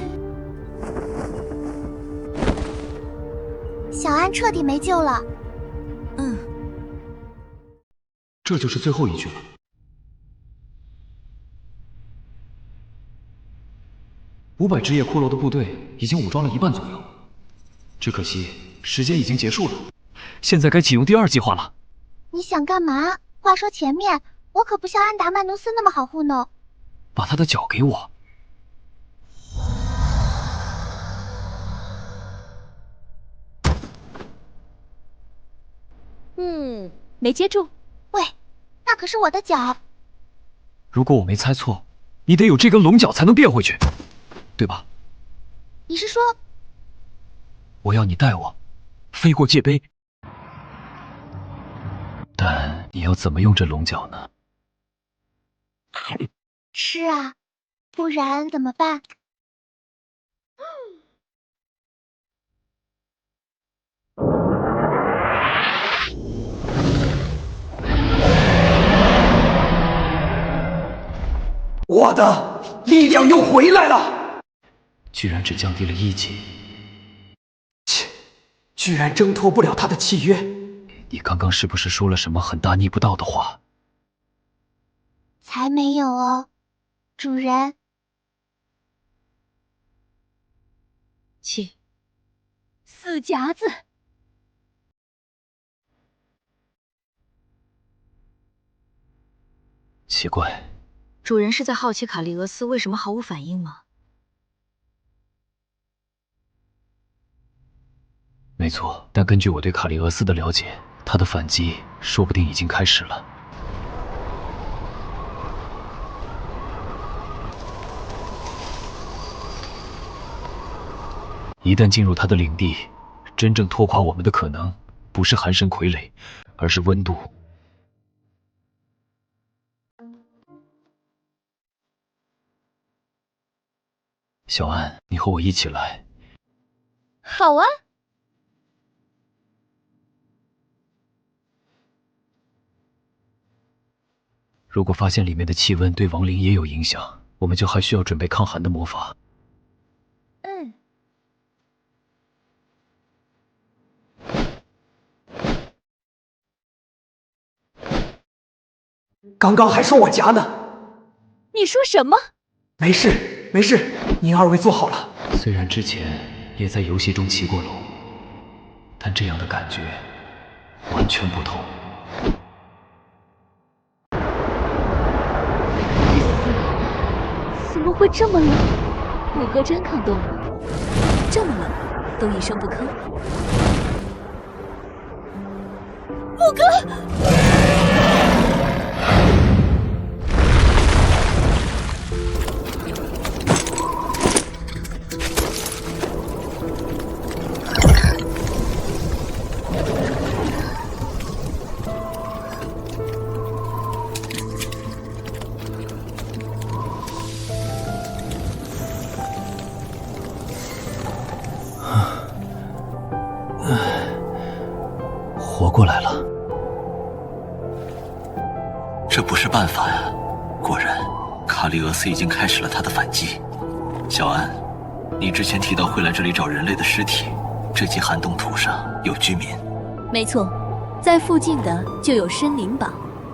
小安彻底没救了。这就是最后一句了。500只野骷髅的部队已经武装了1半左右，只可惜时间已经结束了，现在该启用第2计划了。你想干嘛？话说前面，我可不像安达曼努斯那么好糊弄。把他的脚给我。没接住。喂，那可是我的脚。如果我没猜错，你得有这根龙角才能变回去，对吧？你是说？我要你带我飞过界碑，但你要怎么用这龙角呢？是啊，不然怎么办？我的力量又回来了，居然只降低了1级，切，居然挣脱不了他的契约。你刚刚是不是说了什么很大逆不道的话？才没有哦，主人。死夹子！奇怪，主人是在好奇卡利俄斯为什么毫无反应吗？没错，但根据我对卡利俄斯的了解，他的反击说不定已经开始了。一旦进入他的领地，真正拖垮我们的可能不是寒神傀儡，而是温度。小安，你和我一起来。好啊。如果发现里面的气温对亡灵也有影响，我们就还需要准备抗寒的魔法。刚刚还说我夹呢，你说什么？没事，没事，您二位坐好了。虽然之前也在游戏中骑过龙，但这样的感觉完全不同。怎么会这么冷？木哥真抗冻了，这么冷都一声不吭。木哥！活过来了。这不是办法呀！果然，卡利俄斯已经开始了他的反击。小安，你之前提到会来这里找人类的尸体，这记寒冬土上有居民。没错，在附近的就有深林堡、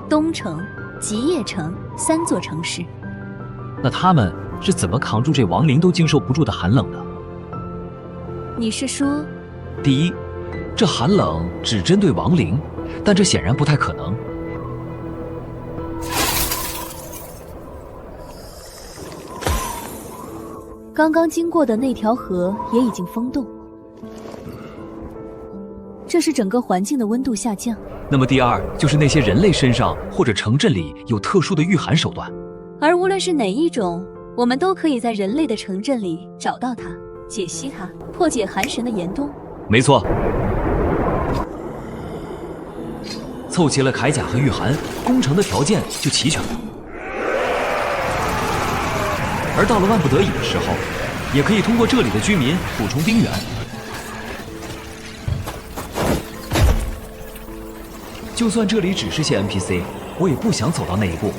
东城、吉叶城3座城市。那他们是怎么扛住这亡灵都经受不住的寒冷的？你是说？第一，这寒冷只针对亡灵，但这显然不太可能。刚刚经过的那条河也已经封冻，这是整个环境的温度下降。那么第二，就是那些人类身上或者城镇里有特殊的御寒手段，而无论是哪一种，我们都可以在人类的城镇里找到它，解析它，破解寒神的严冬。没错，凑齐了铠甲和御寒，攻城的条件就齐全了。而到了万不得已的时候，也可以通过这里的居民补充兵源。就算这里只是些 NPC， 我也不想走到那一步。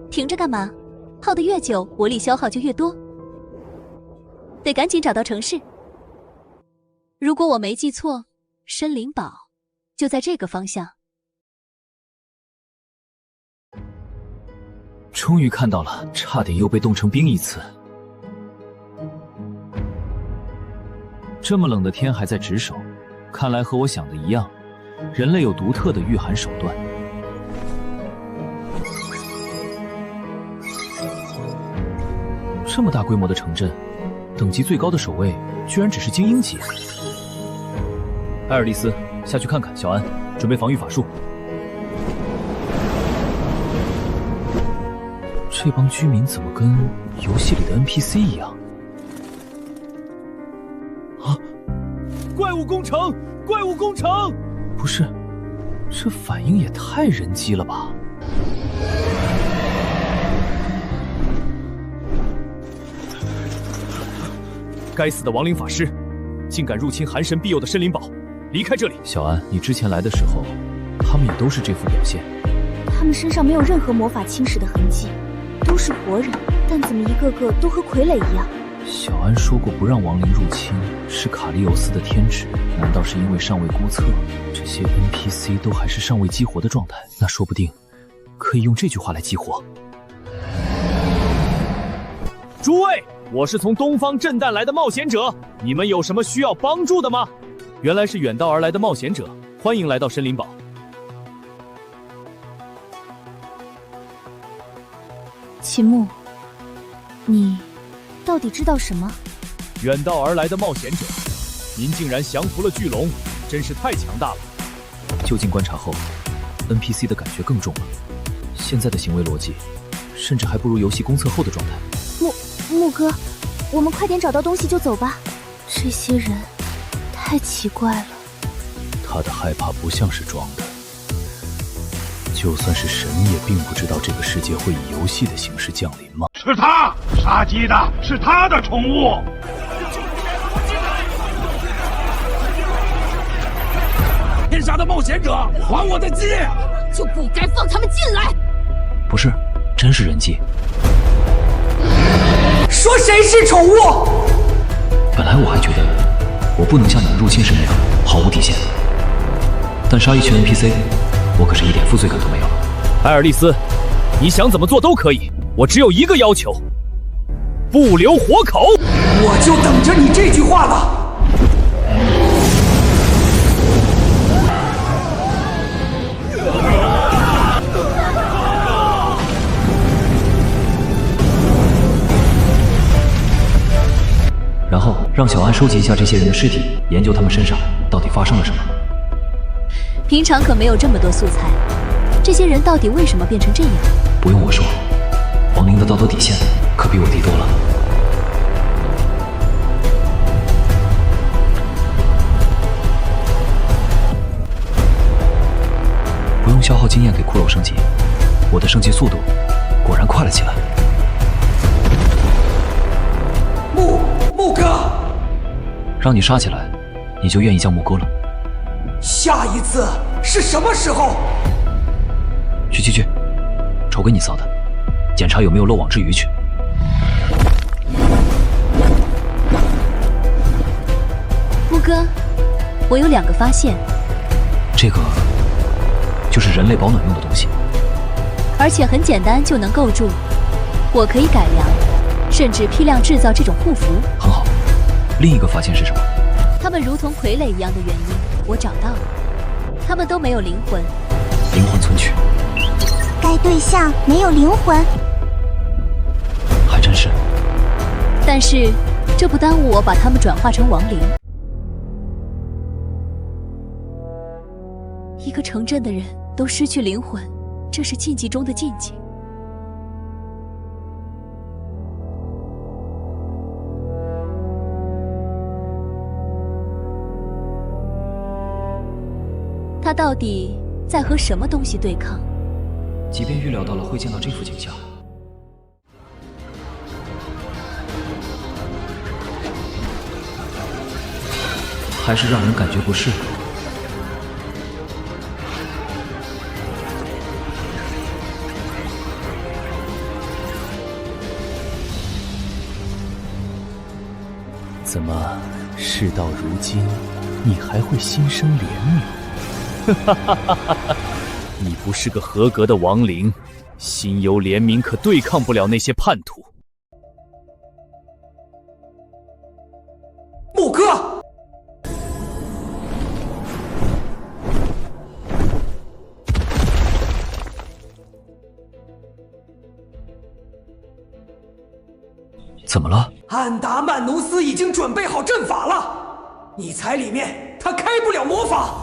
停着干嘛？耗得越久，魔力消耗就越多。得赶紧找到城市。如果我没记错，深林堡就在这个方向。终于看到了，差点又被冻成冰一次。这么冷的天还在值守，看来和我想的一样，人类有独特的御寒手段。这么大规模的城镇，等级最高的守卫居然只是精英级。艾尔丽丝，下去看看。小安，准备防御法术。这帮居民怎么跟游戏里的 NPC 一样？啊！怪物攻城！怪物攻城！不是，这反应也太人机了吧！该死的亡灵法师，竟敢入侵寒神庇佑的深林堡！离开这里！小安，你之前来的时候，他们也都是这副表现。他们身上没有任何魔法侵蚀的痕迹，都是活人，但怎么一个个都和傀儡一样？小安说过不让亡灵入侵，是卡利欧斯的天职。难道是因为尚未估测，这些 NPC 都还是尚未激活的状态？那说不定可以用这句话来激活。诸位，我是从东方震旦来的冒险者，你们有什么需要帮助的吗？原来是远道而来的冒险者，欢迎来到深林堡。秦牧，你到底知道什么？远道而来的冒险者，您竟然降服了巨龙，真是太强大了。就近观察后 ，NPC 的感觉更重了。现在的行为逻辑，甚至还不如游戏公测后的状态。牧哥，我们快点找到东西就走吧。这些人太奇怪了。他的害怕不像是装的。就算是神，也并不知道这个世界会以游戏的形式降临吗？是他杀鸡的，是他的宠物。天下的冒险者，还我的鸡！就不该放他们进来。不是，真是人机。说谁是宠物？本来我还觉得我不能像你们入侵时那样毫无底线，但杀一群 NPC， 我可是一点负罪感都没有。艾尔丽丝，你想怎么做都可以，我只有一个要求，不留活口。我就等着你这句话了。然后让小安收集一下这些人的尸体，研究他们身上到底发生了什么。平常可没有这么多素材，这些人到底为什么变成这样？不用我说，亡灵的道德底线可比我低多了。不用消耗经验给骷髅升级，我的升级速度果然快了起来。木哥，让你杀起来，你就愿意叫木哥了？下一次是什么时候？去，瞅给你嫂的，检查有没有漏网之鱼去。木哥，我有2个发现。这个就是人类保暖用的东西，而且很简单就能构筑，我可以改良，甚至批量制造这种护符。很好。另一个发现是什么？他们如同傀儡一样的原因，我找到了，他们都没有灵魂。灵魂存取。该对象没有灵魂，还真是。但是这不耽误我把他们转化成亡灵。一个城镇的人都失去灵魂，这是禁忌中的禁忌。他到底在和什么东西对抗？即便预料到了会见到这副景象，还是让人感觉不适。怎么，事到如今，你还会心生怜悯？哈哈哈哈哈！你不是个合格的亡灵，心有怜悯可对抗不了那些叛徒。木哥，怎么了？安达曼努斯已经准备好阵法了，你踩里面，他开不了魔法。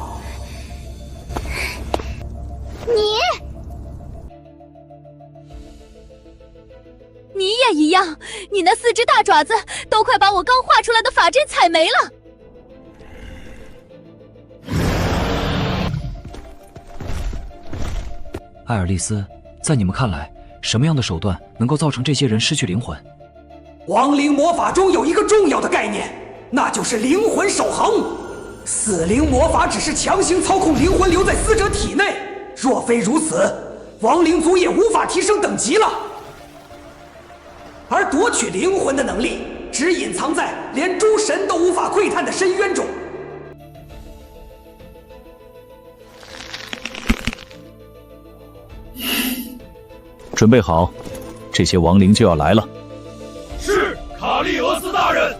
你也一样，你那4只大爪子都快把我刚画出来的法阵踩没了。艾尔丽丝，在你们看来，什么样的手段能够造成这些人失去灵魂？亡灵魔法中有一个重要的概念，那就是灵魂守恒。死灵魔法只是强行操控灵魂留在死者体内，若非如此，亡灵族也无法提升等级了。而夺取灵魂的能力，只隐藏在连诸神都无法窥探的深渊中。准备好，这些亡灵就要来了。是，卡利俄斯大人。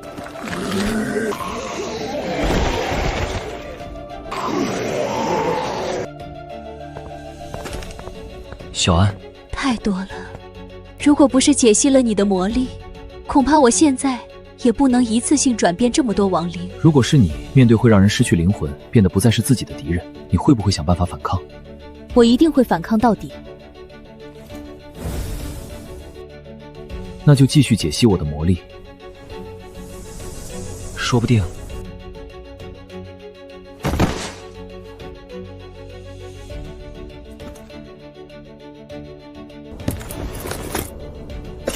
小安，太多了，如果不是解析了你的魔力，恐怕我现在也不能一次性转变这么多亡灵。如果是你面对会让人失去灵魂，变得不再是自己的敌人，你会不会想办法反抗？我一定会反抗到底。那就继续解析我的魔力，说不定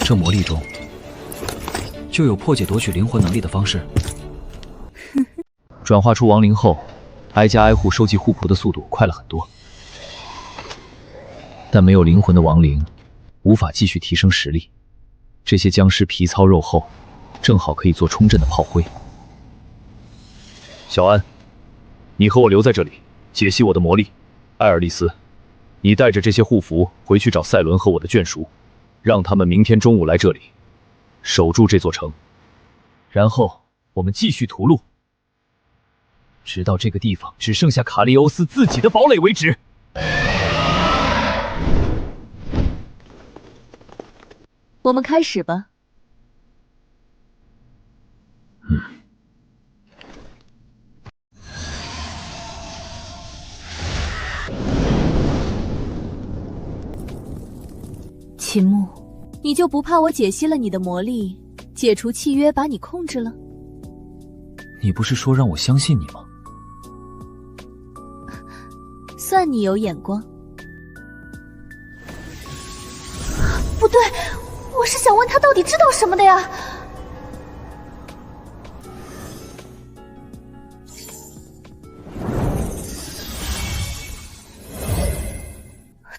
这魔力中就有破解夺取灵魂能力的方式。转化出亡灵后，挨家挨户收集护符的速度快了很多，但没有灵魂的亡灵无法继续提升实力。这些僵尸皮糙肉厚，正好可以做冲阵的炮灰。小安，你和我留在这里，解析我的魔力。艾尔丽丝，你带着这些护符回去找赛伦和我的眷属，让他们明天中午来这里，守住这座城。然后我们继续屠戮，直到这个地方只剩下卡利欧斯自己的堡垒为止。我们开始吧。秦牧，你就不怕我解析了你的魔力，解除契约，把你控制了？你不是说让我相信你吗？算你有眼光。不对，我是想问他到底知道什么的呀？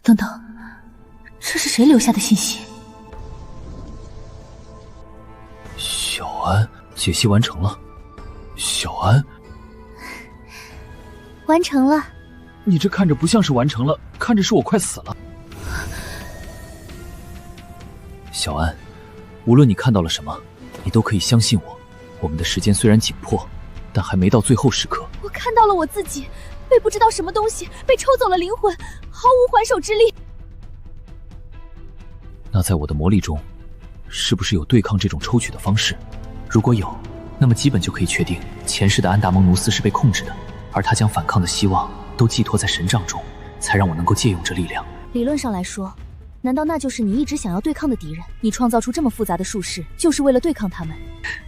等等，这是谁留下的信息？小安，解析完成了。小安，完成了。你这看着不像是完成了，看着是我快死了。小安，无论你看到了什么，你都可以相信我。我们的时间虽然紧迫，但还没到最后时刻。我看到了我自己，被不知道什么东西被抽走了灵魂，毫无还手之力。那在我的魔力中，是不是有对抗这种抽取的方式？如果有，那么基本就可以确定前世的安达蒙努斯是被控制的，而他将反抗的希望都寄托在神杖中，才让我能够借用这力量。理论上来说，难道那就是你一直想要对抗的敌人？你创造出这么复杂的术式，就是为了对抗他们？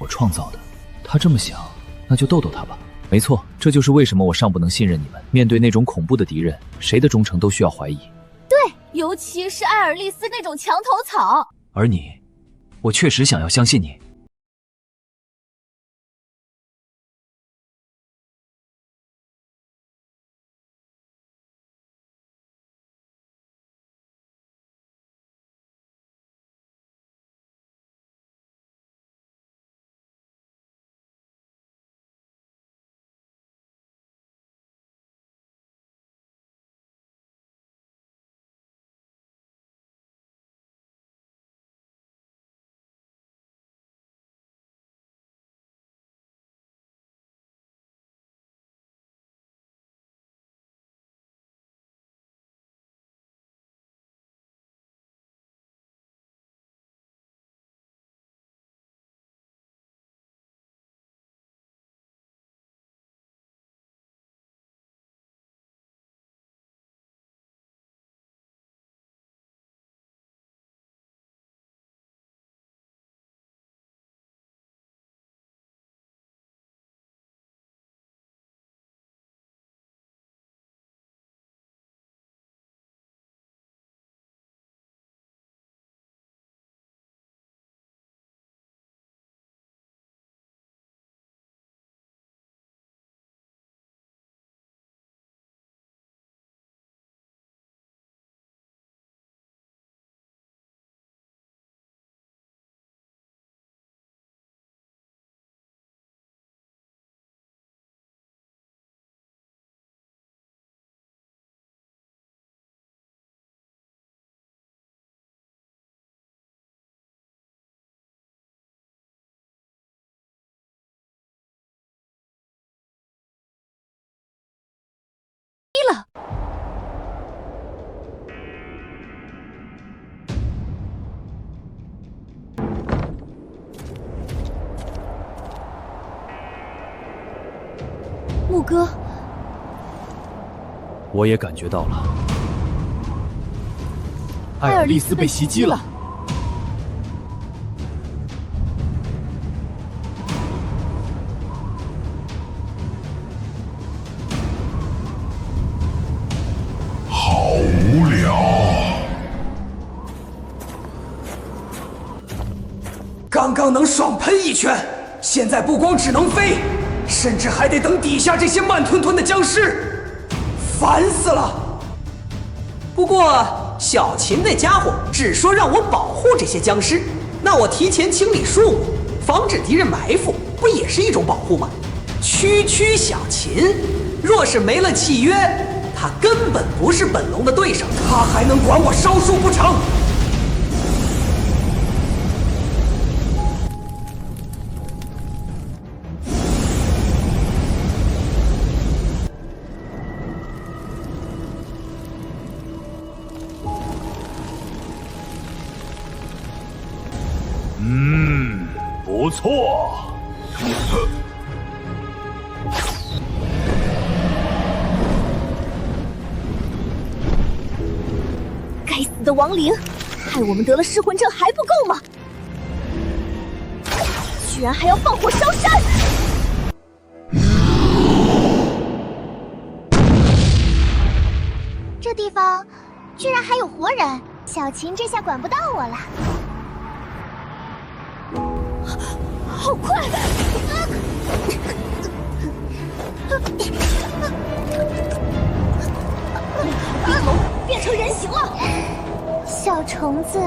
我创造的，他这么想，那就逗逗他吧。没错，这就是为什么我尚不能信任你们。面对那种恐怖的敌人，谁的忠诚都需要怀疑。对，尤其是艾尔丽丝那种墙头草。而你，我确实想要相信你。了。牧哥，我也感觉到了，艾尔丽丝被袭击了。好无聊。刚刚能爽喷一拳，现在不光只能飞，甚至还得等底下这些慢吞吞的僵尸，烦死了。不过小秦那家伙只说让我保护这些僵尸，那我提前清理树木，防止敌人埋伏，不也是一种保护吗？区区小秦，若是没了契约，他根本不是本龙的对手，他还能管我烧树不成？不错。该死的亡灵，害我们得了噬魂症还不够吗？居然还要放火烧山！这地方居然还有活人，小秦这下管不到我了。好快！冰龙变成人形了。小虫子，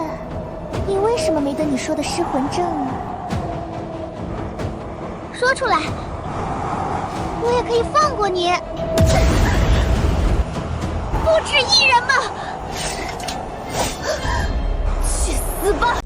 你为什么没得你说的噬魂症呢？说出来，我也可以放过你。不止一人吗？去死吧！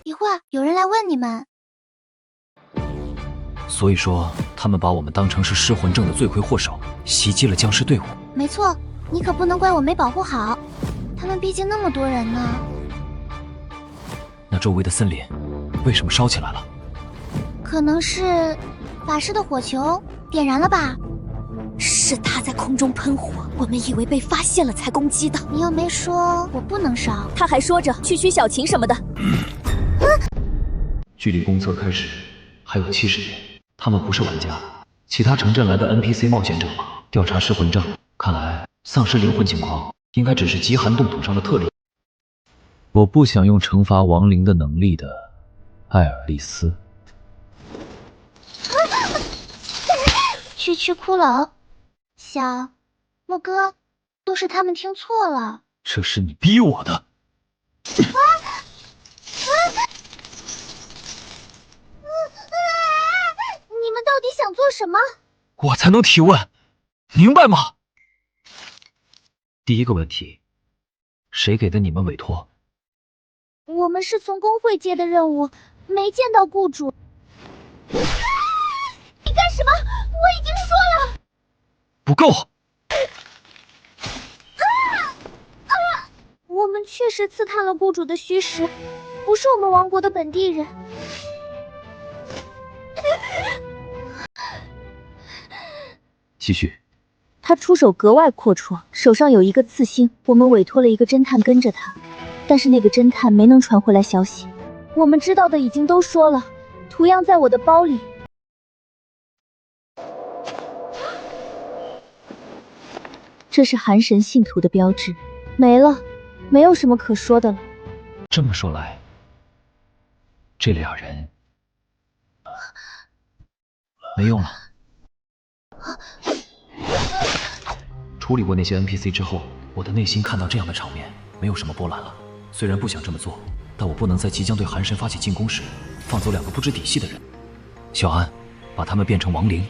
一会儿有人来问你们。所以说，他们把我们当成是噬魂症的罪魁祸首，袭击了僵尸队伍。没错，你可不能怪我没保护好，他们毕竟那么多人呢。那周围的森林为什么烧起来了？可能是法师的火球点燃了吧？是他在空中喷火，我们以为被发现了才攻击的。你又没说我不能烧，他还说着区区小秦什么的。距离公测开始还有70天，他们不是玩家，其他城镇来的 NPC 冒险者吗？调查噬魂症，看来丧失灵魂情况应该只是极寒冻土上的特例。我不想用惩罚亡灵的能力的，艾尔丽丝。区区骷髅，小莫哥，都是他们听错了。这是你逼我的。你们到底想做什么？我才能提问，明白吗？第一个问题，谁给的你们委托？我们是从工会接的任务，没见到雇主。你干什么？我已经说了。不够。我们确实刺探了雇主的虚实，不是我们王国的本地人。继续。他出手格外阔绰，手上有一个刺青。我们委托了一个侦探跟着他，但是那个侦探没能传回来消息。我们知道的已经都说了，图样在我的包里。这是寒神信徒的标志，没了，没有什么可说的了。这么说来，这俩人没用了。处理过那些 NPC 之后，我的内心看到这样的场面，没有什么波澜了。虽然不想这么做，但我不能在即将对寒神发起进攻时，放走2个不知底细的人。小安，把他们变成亡灵。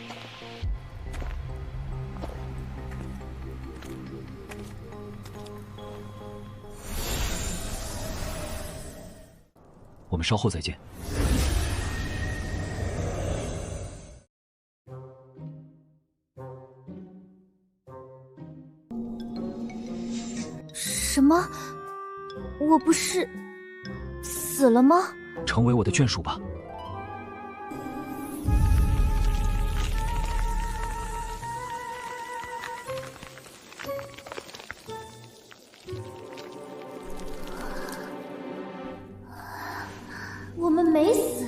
我们稍后再见。什么？我不是死了吗？成为我的眷属吧。我们没死。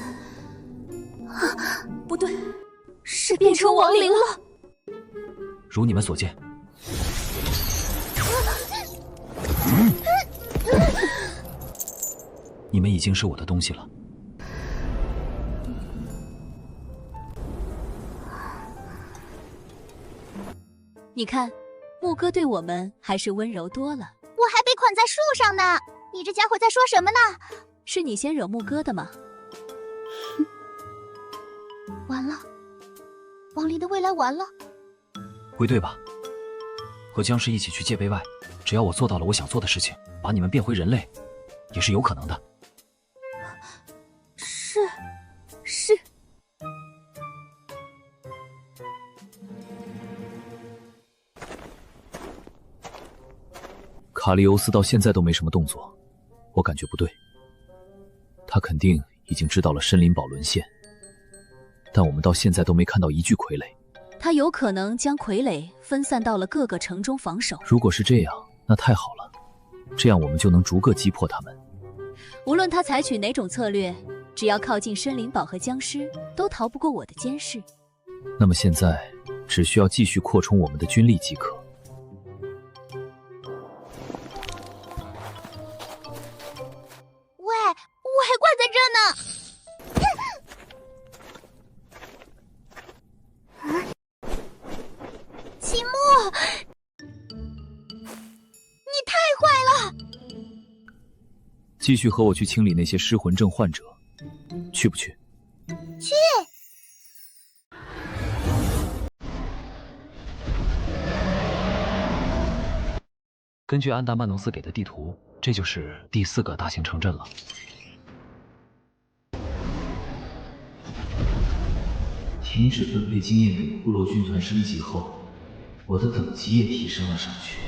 不对，是变成亡灵了。如你们所见。你们已经是我的东西了。你看，牧哥对我们还是温柔多了。我还被捆在树上呢，你这家伙在说什么呢？是你先惹牧哥的吗？完了，亡灵的未来完了。归队吧，和僵尸一起去界碑外。只要我做到了我想做的事情，把你们变回人类，也是有可能的。是。卡利欧斯到现在都没什么动作，我感觉不对。他肯定已经知道了森林堡沦陷，但我们到现在都没看到一具傀儡。他有可能将傀儡分散到了各个城中防守。如果是这样，那太好了，这样我们就能逐个击破他们。无论他采取哪种策略，只要靠近森林堡和僵尸，都逃不过我的监视。那么现在只需要继续扩充我们的军力即可。喂，我还挂在这呢。秦牧，你太坏了！继续和我去清理那些失魂症患者，去不去？去。根据安达曼农斯给的地图，这就是第4个大型城镇了。停止分配经验给骷髅军团升级后，我的等级也提升了上去。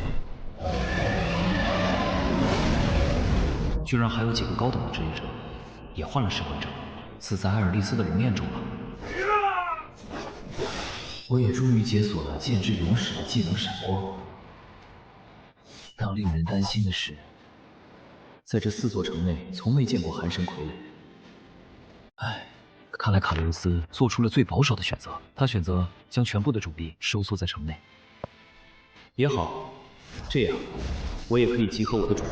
居然还有几个高等的职业者也患了失魂症，死在艾尔利斯的龙焰中了。我也终于解锁了剑之勇士的技能闪光。但令人担心的是，在这4座城内从未见过寒神傀儡。唉，看来卡利欧斯做出了最保守的选择，他选择将全部的主力收缩在城内。也好，这样我也可以集合我的主力。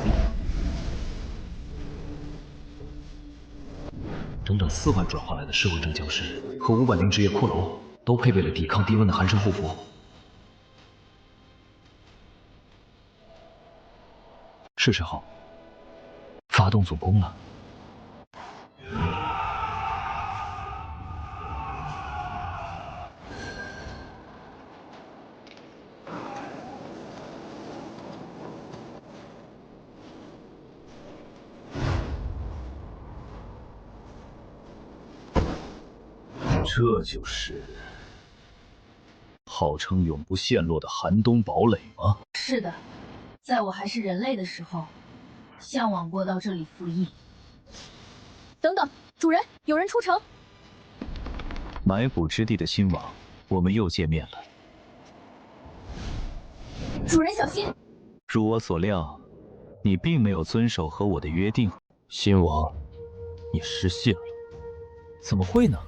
整整4万转化来的失魂症僵尸和500名职业骷髅，都配备了抵抗低温的寒神护符。是时候发动总攻了。这就是号称永不陷落的寒冬堡垒吗？是的，在我还是人类的时候，向往过到这里服役。等等，主人，有人出城。埋骨之地的新王，我们又见面了。主人小心！如我所料，你并没有遵守和我的约定。新王，你失信了。怎么会呢？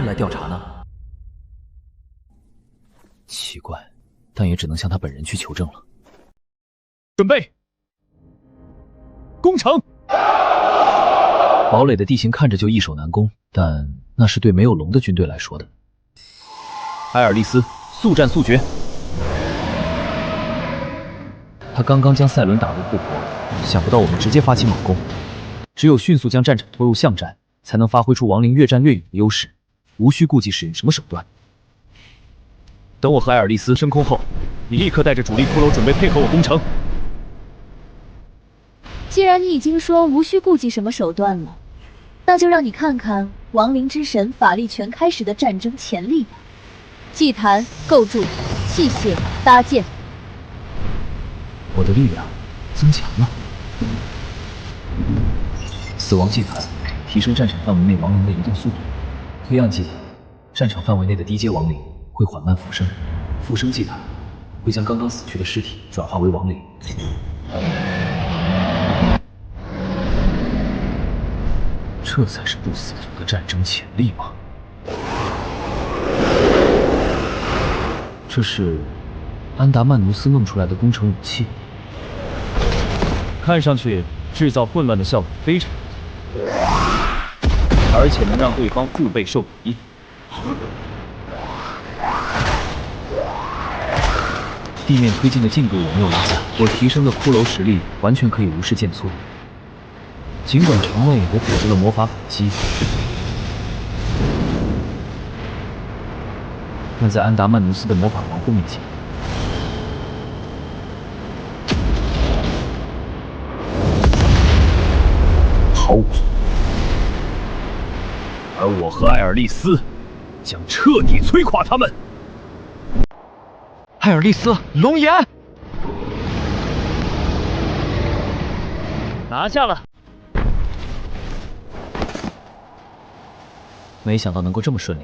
来调查呢？奇怪，但也只能向他本人去求证了。准备，攻城！堡垒的地形看着就易守难攻，但那是对没有龙的军队来说的。埃尔利斯，速战速决！他刚刚将赛伦打入不活，想不到我们直接发起猛攻。只有迅速将战场拖入巷战，才能发挥出亡灵越战越勇的优势，无需顾忌使用什么手段。等我和埃尔利斯升空后，你立刻带着主力骷髅准备配合我攻城。既然你已经说无需顾忌什么手段了，那就让你看看亡灵之神法力全开时的战争潜力吧。祭坛、构筑、器械、搭建。我的力量增强了。死亡祭坛提升战场范围内亡灵的移动速度。黑暗祭坛，战场范围内的低阶亡灵会缓慢复生。复生祭坛会将刚刚死去的尸体转化为亡灵。这才是不死族的战争潜力吗？这是安达曼努斯弄出来的工程武器，看上去制造混乱的效果非常，而且能让对方腹背受敌。地面推进的进度有没有影响？我提升的骷髅实力完全可以无视剑错。尽管城内我捕捉了魔法反击，但在安达曼努斯的魔法防护面前，毫无作用。而我和埃尔利斯将彻底摧垮他们。埃尔利斯，龙眼拿下了。没想到能够这么顺利。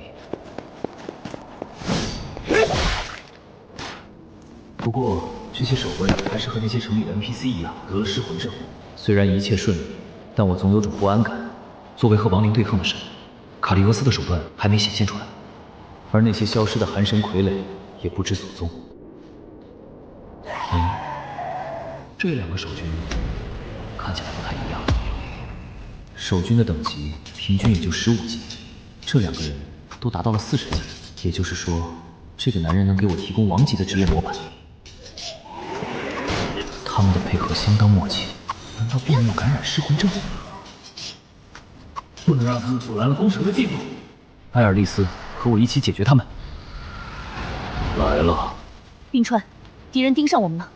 不过这些守卫还是和那些城里的 NPC 一样得了失魂症。虽然一切顺利，但我总有种不安感。作为和亡灵对抗的神，卡利俄斯的手段还没显现出来，而那些消失的寒神傀儡也不知所踪。这两个守军看起来不太一样。守军的等级平均也就15级。这两个人都达到了40级，也就是说，这个男人能给我提供王级的职业模板。他们的配合相当默契，难道并没有感染失魂症？不能让他们阻拦了攻城的进度。埃尔利斯，和我一起解决他们。来了。冰川，敌人盯上我们了。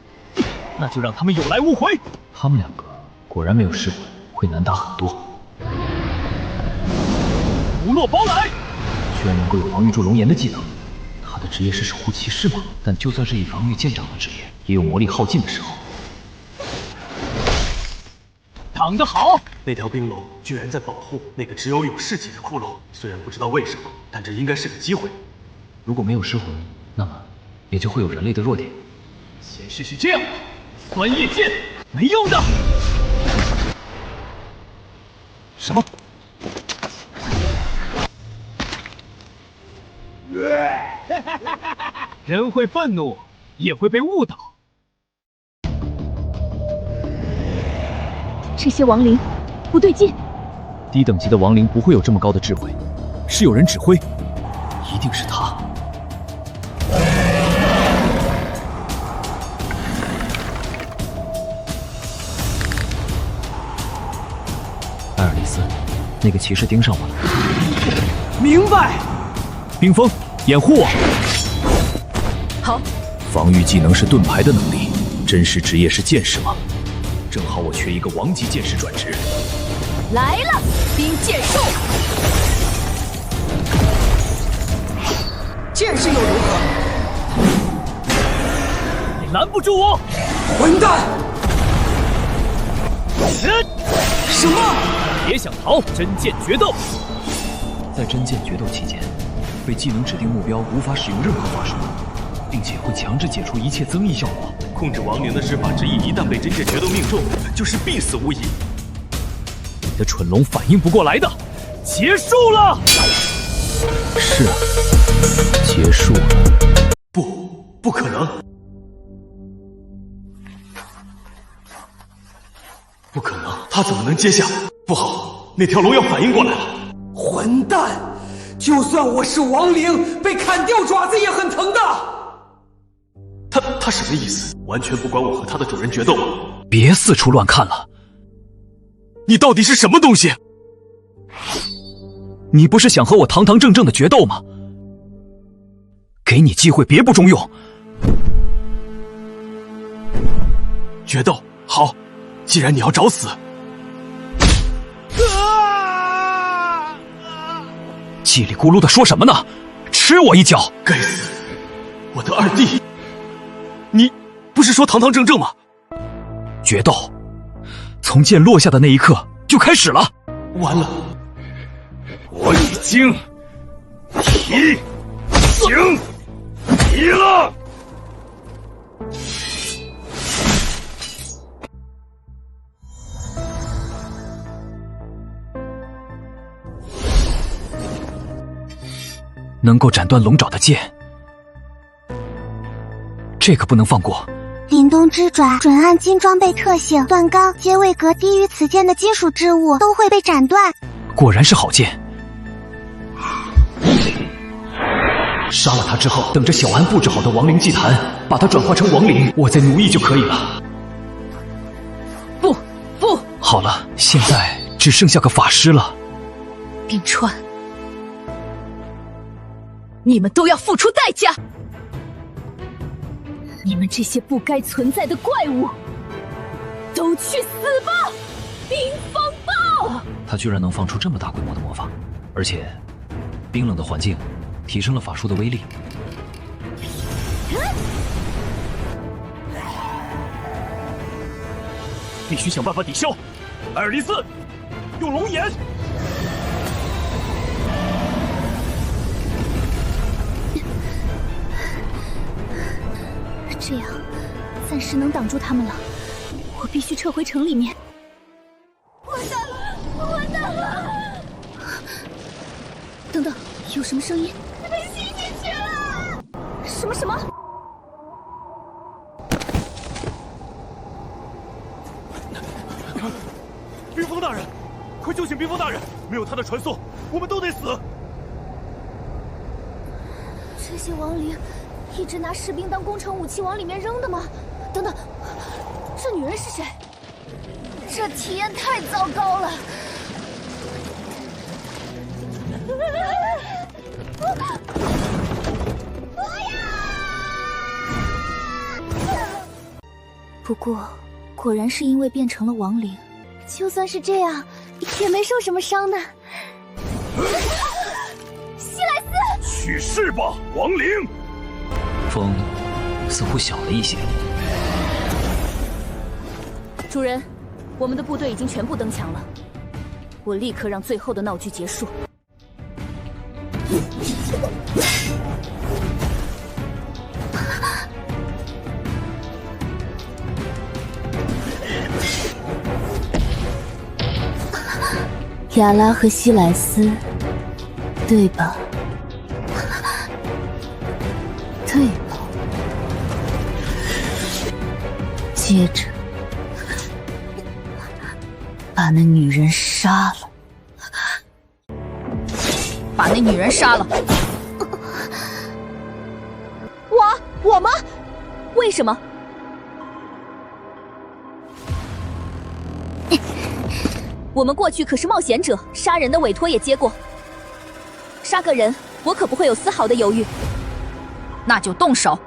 那就让他们有来无回。他们两个果然没有失魂，会难打很多。无落包来，居然能够有防御住龙炎的技能。他的职业是守护骑士吗？但就算是以防御见长的职业，也有魔力耗尽的时候。挡得好！那条冰龙居然在保护那个只有勇士级的骷髅，虽然不知道为什么，但这应该是个机会。如果没有失魂，那么也就会有人类的弱点。先试试这样吧，酸叶剑，没用的。什么？人会愤怒，也会被误导。这些亡灵不对劲。低等级的亡灵不会有这么高的智慧，是有人指挥，一定是他。埃尔利斯，那个骑士盯上我了。明白。冰封，掩护我。好。防御技能是盾牌的能力，真实职业是剑士吗？正好我缺一个王级剑士转职。来了，冰剑术。剑士又如何？你拦不住我！混蛋！什么？别想逃！真剑决斗。在真剑决斗期间，被技能指定目标无法使用任何法术，并且会强制解除一切增益效果。控制亡灵的施法之意一旦被真剑决斗命中，就是必死无疑。你的蠢龙反应不过来的，结束了。是啊，结束了。不可能！不可能，他怎么能接下？不好，那条龙要反应过来了！混蛋！就算我是亡灵，被砍掉爪子也很疼的。他什么意思？完全不管我和他的主人决斗吗？别四处乱看了！你到底是什么东西？你不是想和我堂堂正正的决斗吗？给你机会，别不中用。决斗好，既然你要找死，叽里咕噜的说什么呢？吃我一脚！该死，我的二弟！你不是说堂堂正正吗？决斗从剑落下的那一刻就开始了。完了，我已经提醒你了。能够斩断龙爪的剑，这可不能放过。凛冬之爪准按金装备特性，断钢皆位格低于此剑的金属之物都会被斩断。果然是好剑。杀了他之后，等着小安布置好的亡灵祭坛，把他转化成亡灵，我再奴役就可以了。不，好了，现在只剩下个法师了。冰川，你们都要付出代价！你们这些不该存在的怪物，都去死吧！冰风暴！他居然能放出这么大规模的魔法，而且冰冷的环境提升了法术的威力。必须想办法抵消。艾尔利斯，用龙眼。这样，暂时能挡住他们了。我必须撤回城里面。完蛋了！等等，有什么声音？被吸进去了！什么？冰封大人，快救醒冰封大人！没有他的传送，我们都得死。这些亡灵一直拿士兵当工程武器往里面扔的吗？等等，这女人是谁？这体验太糟糕了！不过，果然是因为变成了亡灵，就算是这样，也没受什么伤呢。西莱斯，去世吧，亡灵！风似乎小了一些。主人，我们的部队已经全部登墙了，我立刻让最后的闹剧结束。雅拉和西莱斯，对吧？对吧？接着，把那女人杀了。把那女人杀了。我吗？为什么？我们过去可是冒险者，杀人的委托也接过。杀个人，我可不会有丝毫的犹豫。那就动手。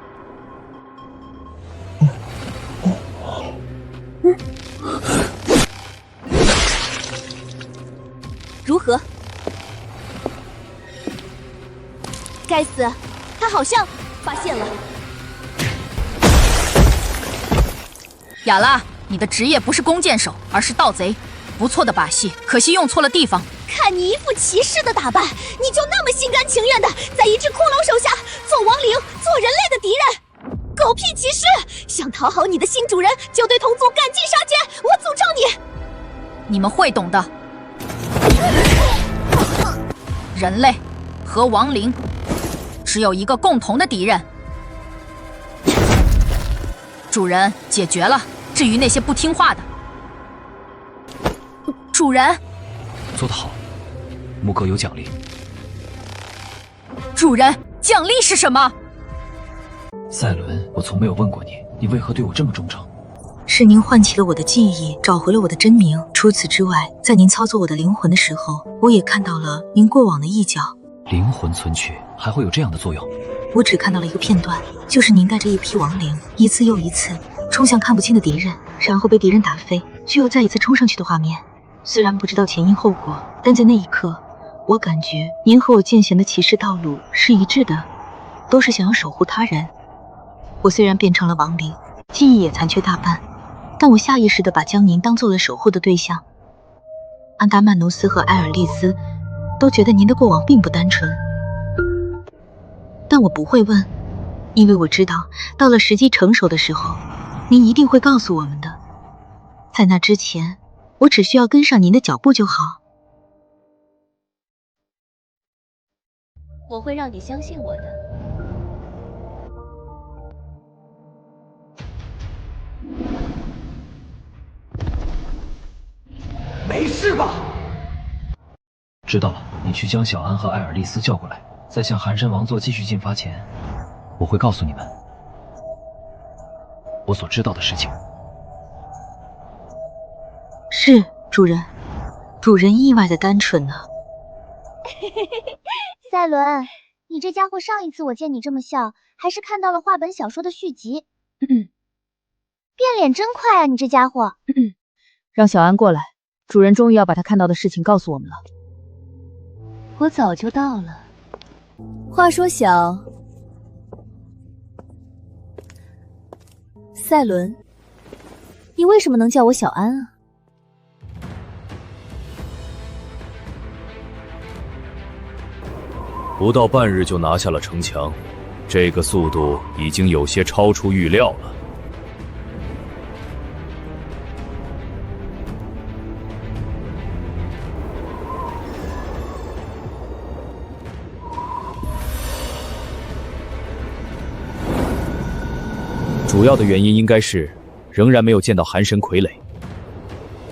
如何？该死，他好像发现了。雅拉，你的职业不是弓箭手，而是盗贼。不错的把戏，可惜用错了地方。看你一副骑士的打扮，你就那么心甘情愿的在一只骷髅手下做亡灵、做人类的敌人？狗屁骑士！想讨好你的新主人，就对同族赶尽杀绝！我诅咒你！你们会懂的。人类，和亡灵只有一个共同的敌人。主人解决了。至于那些不听话的，主人，做得好，牧哥有奖励。主人，奖励是什么？赛伦，我从没有问过你，你为何对我这么忠诚？是您唤起了我的记忆，找回了我的真名。除此之外，在您操作我的灵魂的时候，我也看到了您过往的一角。灵魂存取还会有这样的作用？我只看到了一个片段，就是您带着一批亡灵，一次又一次冲向看不清的敌人，然后被敌人打飞，却又再一次冲上去的画面。虽然不知道前因后果，但在那一刻，我感觉您和我践行的骑士道路是一致的，都是想要守护他人。我虽然变成了亡灵，记忆也残缺大半，但我下意识地把将您当做了守护的对象。安达曼努斯和埃尔利斯都觉得您的过往并不单纯，但我不会问，因为我知道到了时机成熟的时候，您一定会告诉我们的。在那之前，我只需要跟上您的脚步就好。我会让你相信我的。没事吧？知道了，你去将小安和艾尔丽丝叫过来，在向寒山王座继续进发前，我会告诉你们我所知道的事情。是，主人。主人意外的单纯呢。赛伦，你这家伙上一次我见你这么笑，还是看到了画本小说的续集。变脸真快啊，你这家伙。让小安过来，主人终于要把他看到的事情告诉我们了。我早就到了。话说小赛伦，你为什么能叫我小安啊？不到半日就拿下了城墙，这个速度已经有些超出预料了。主要的原因应该是，仍然没有见到寒神傀儡。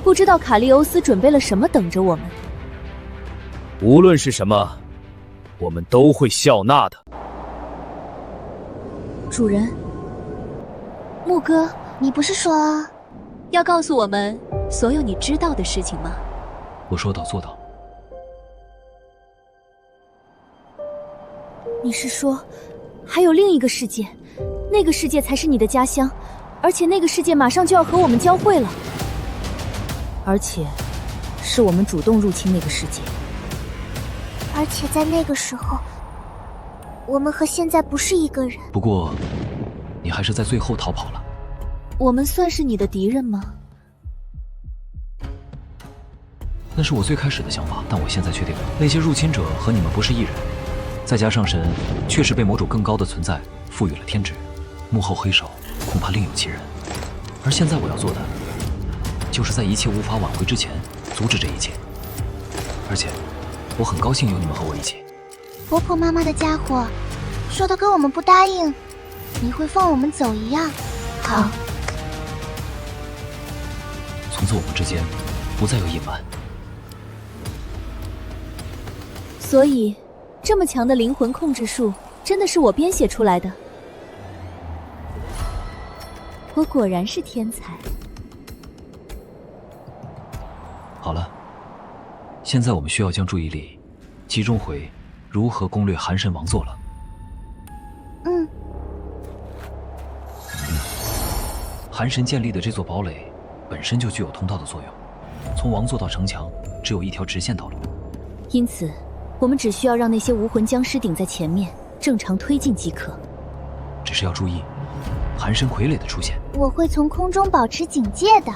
不知道卡利欧斯准备了什么等着我们。无论是什么，我们都会笑纳的。主人，牧哥，你不是说要告诉我们所有你知道的事情吗？我说到做到。你是说，还有另一个世界？那个世界才是你的家乡，而且那个世界马上就要和我们交汇了，而且是我们主动入侵那个世界。而且在那个时候，我们和现在不是一个人。不过，你还是在最后逃跑了。我们算是你的敌人吗？那是我最开始的想法，但我现在确定了，那些入侵者和你们不是一人。再加上神确实被某种更高的存在赋予了天职，幕后黑手恐怕另有其人。而现在我要做的，就是在一切无法挽回之前，阻止这一切。而且，我很高兴有你们和我一起。婆婆妈妈的家伙，说的跟我们不答应，你会放我们走一样。好。从此我们之间不再有隐瞒。所以，这么强的灵魂控制术，真的是我编写出来的。我果然是天才。好了，现在我们需要将注意力集中回如何攻略寒神王座了。寒神建立的这座堡垒本身就具有通道的作用，从王座到城墙只有一条直线道路。因此，我们只需要让那些无魂僵尸顶在前面，正常推进即可。只是要注意寒神傀儡的出现。我会从空中保持警戒的。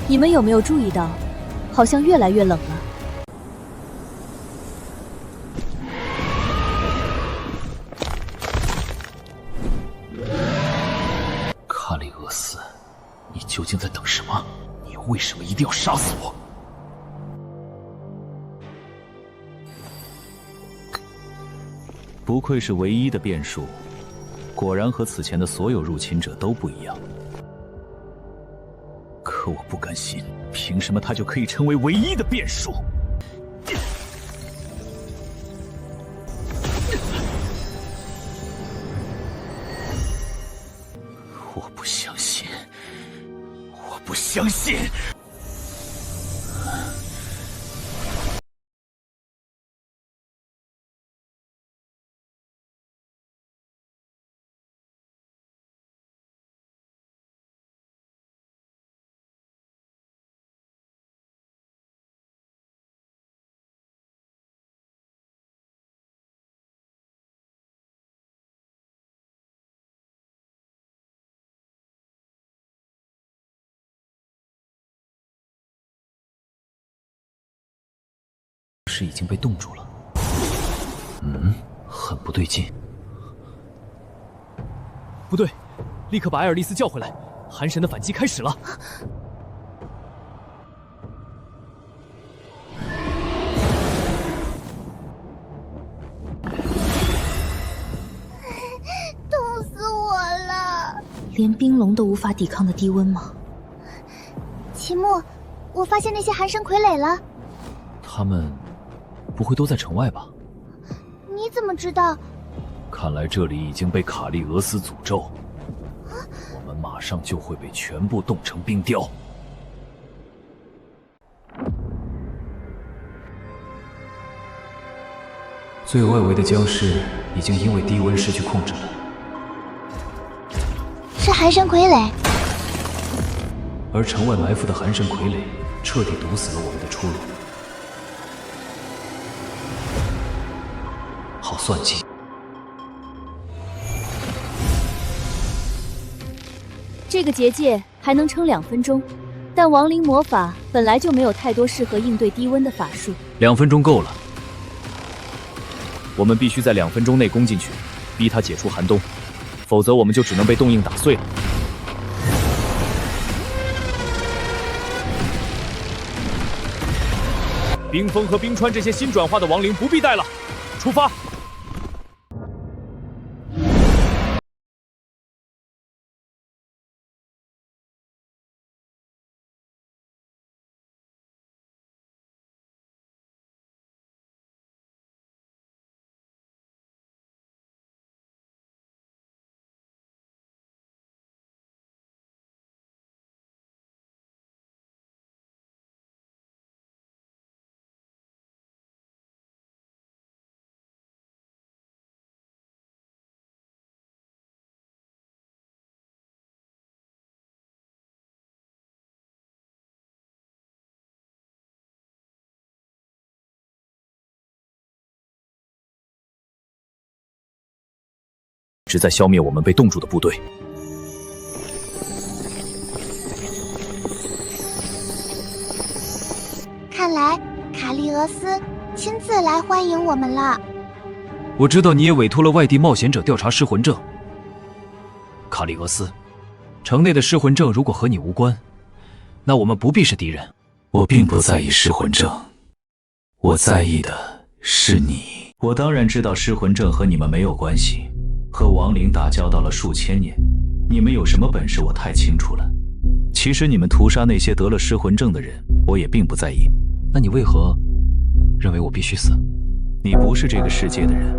你们有没有注意到，好像越来越冷了？卡里俄斯，你究竟在等什么？你为什么一定要杀死我？不愧是唯一的变数，果然和此前的所有入侵者都不一样。可我不甘心，凭什么他就可以成为唯一的变数？我不相信，我不相信！是已经被冻住了。很不对劲。不对，立刻把艾尔丽丝叫回来，寒神的反击开始了。冻死我了！连冰龙都无法抵抗的低温吗？秦牧，我发现那些寒神傀儡了。他们不会都在城外吧？你怎么知道？看来这里已经被卡利俄斯诅咒，我们马上就会被全部冻成冰雕。最外围的僵尸已经因为低温失去控制了。是寒神傀儡。而城外埋伏的寒神傀儡彻底堵死了我们的出路。好算计！这个结界还能撑2分钟，但亡灵魔法本来就没有太多适合应对低温的法术。2分钟够了。我们必须在2分钟内攻进去，逼他解除寒冬，否则我们就只能被冻硬打碎了。冰封和冰川这些新转化的亡灵不必带了，出发！一直在消灭我们被冻住的部队。看来卡利俄斯亲自来欢迎我们了。我知道你也委托了外地冒险者调查失魂症。卡利俄斯，城内的失魂症如果和你无关，那我们不必是敌人。我并不在意失魂症，我在意的是你。我当然知道失魂症和你们没有关系。和亡灵打交道了数千年，你们有什么本事我太清楚了。其实你们屠杀那些得了失魂症的人，我也并不在意。那你为何认为我必须死？你不是这个世界的人，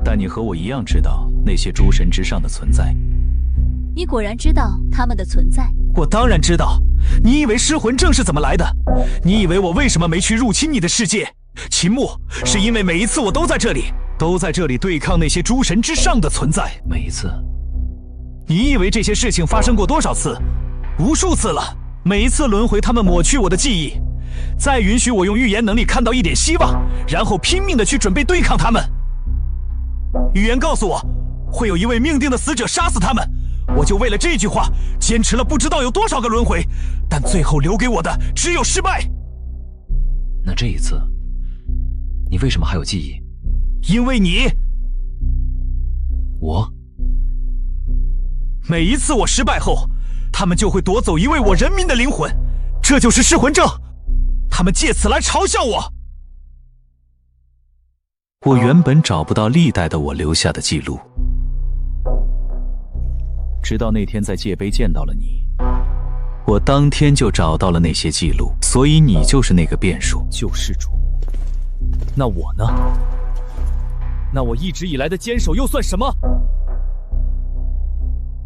但你和我一样知道那些诸神之上的存在。你果然知道他们的存在？我当然知道。你以为失魂症是怎么来的？你以为我为什么没去入侵你的世界？秦牧，是因为每一次我都在这里对抗那些诸神之上的存在。每一次？你以为这些事情发生过多少次？无数次了。每一次轮回，他们抹去我的记忆，再允许我用预言能力看到一点希望，然后拼命的去准备对抗他们。预言告诉我，会有一位命定的死者杀死他们，我就为了这句话坚持了不知道有多少个轮回，但最后留给我的只有失败。那这一次，你为什么还有记忆？因为你，我每一次我失败后，他们就会夺走一位我人民的灵魂，这就是失魂症。他们借此来嘲笑我。我原本找不到历代的我留下的记录，直到那天在界碑见到了你，我当天就找到了那些记录，所以你就是那个变数。救世主。那我呢？那我一直以来的坚守又算什么？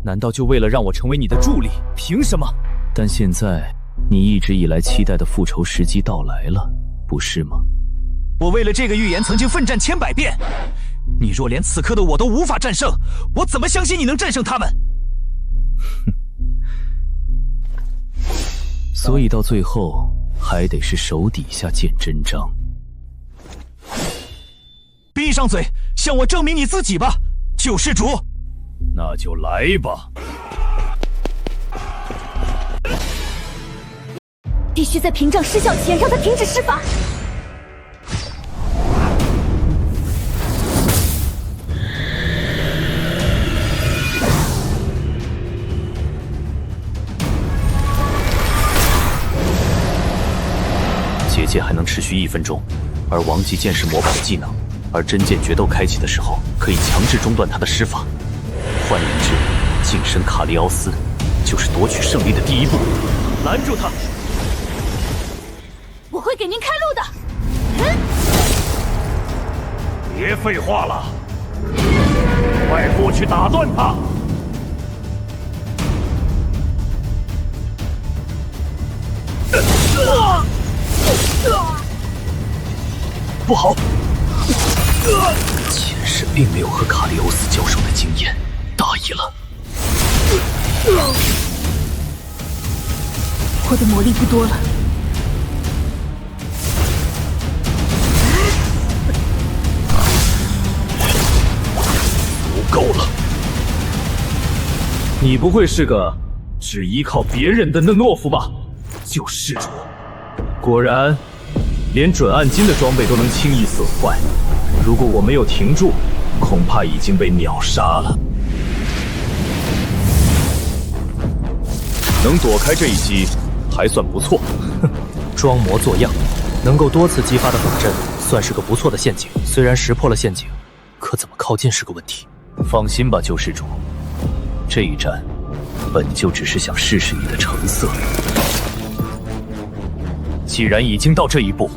难道就为了让我成为你的助力？凭什么？但现在，你一直以来期待的复仇时机到来了，不是吗？我为了这个预言曾经奋战千百遍，你若连此刻的我都无法战胜，我怎么相信你能战胜他们？所以到最后，还得是手底下见真章。闭上嘴，向我证明你自己吧，救世主！那就来吧。必须在屏障失效前让他停止施法。结界还能持续1分钟，而王级剑是魔法技能，而真剑决斗开启的时候可以强制中断他的施法。换言之，晋升卡利奥斯就是夺取胜利的第一步。拦住他！我会给您开路的。别废话了，快过去打断他！不好！前世并没有和卡利欧斯交手的经验，大意了。我的魔力不多了。不够了！你不会是个只依靠别人的懦夫吧？救世主！果然，连准暗金的装备都能轻易损坏。如果我没有停住，恐怕已经被秒杀了。能躲开这一击，还算不错。装模作样，能够多次激发的法阵，算是个不错的陷阱。虽然识破了陷阱，可怎么靠近是个问题。放心吧，救世主，这一战本就只是想试试你的成色。既然已经到这一步，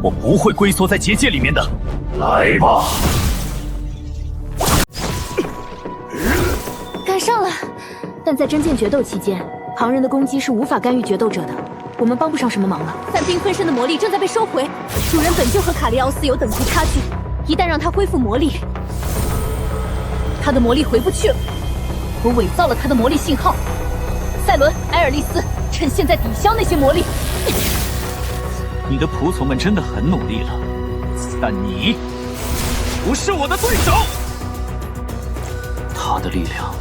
我不会龟缩在结界里面的。来吧！赶上了，但在真剑决斗期间，旁人的攻击是无法干预决斗者的，我们帮不上什么忙了。散兵分身的魔力正在被收回，主人本就和卡利奥斯有等级差距，一旦让他恢复魔力，他的魔力回不去了。我伪造了他的魔力信号。赛伦、埃尔利斯，趁现在抵消那些魔力。你的仆从们真的很努力了，但你不是我的对手。他的力量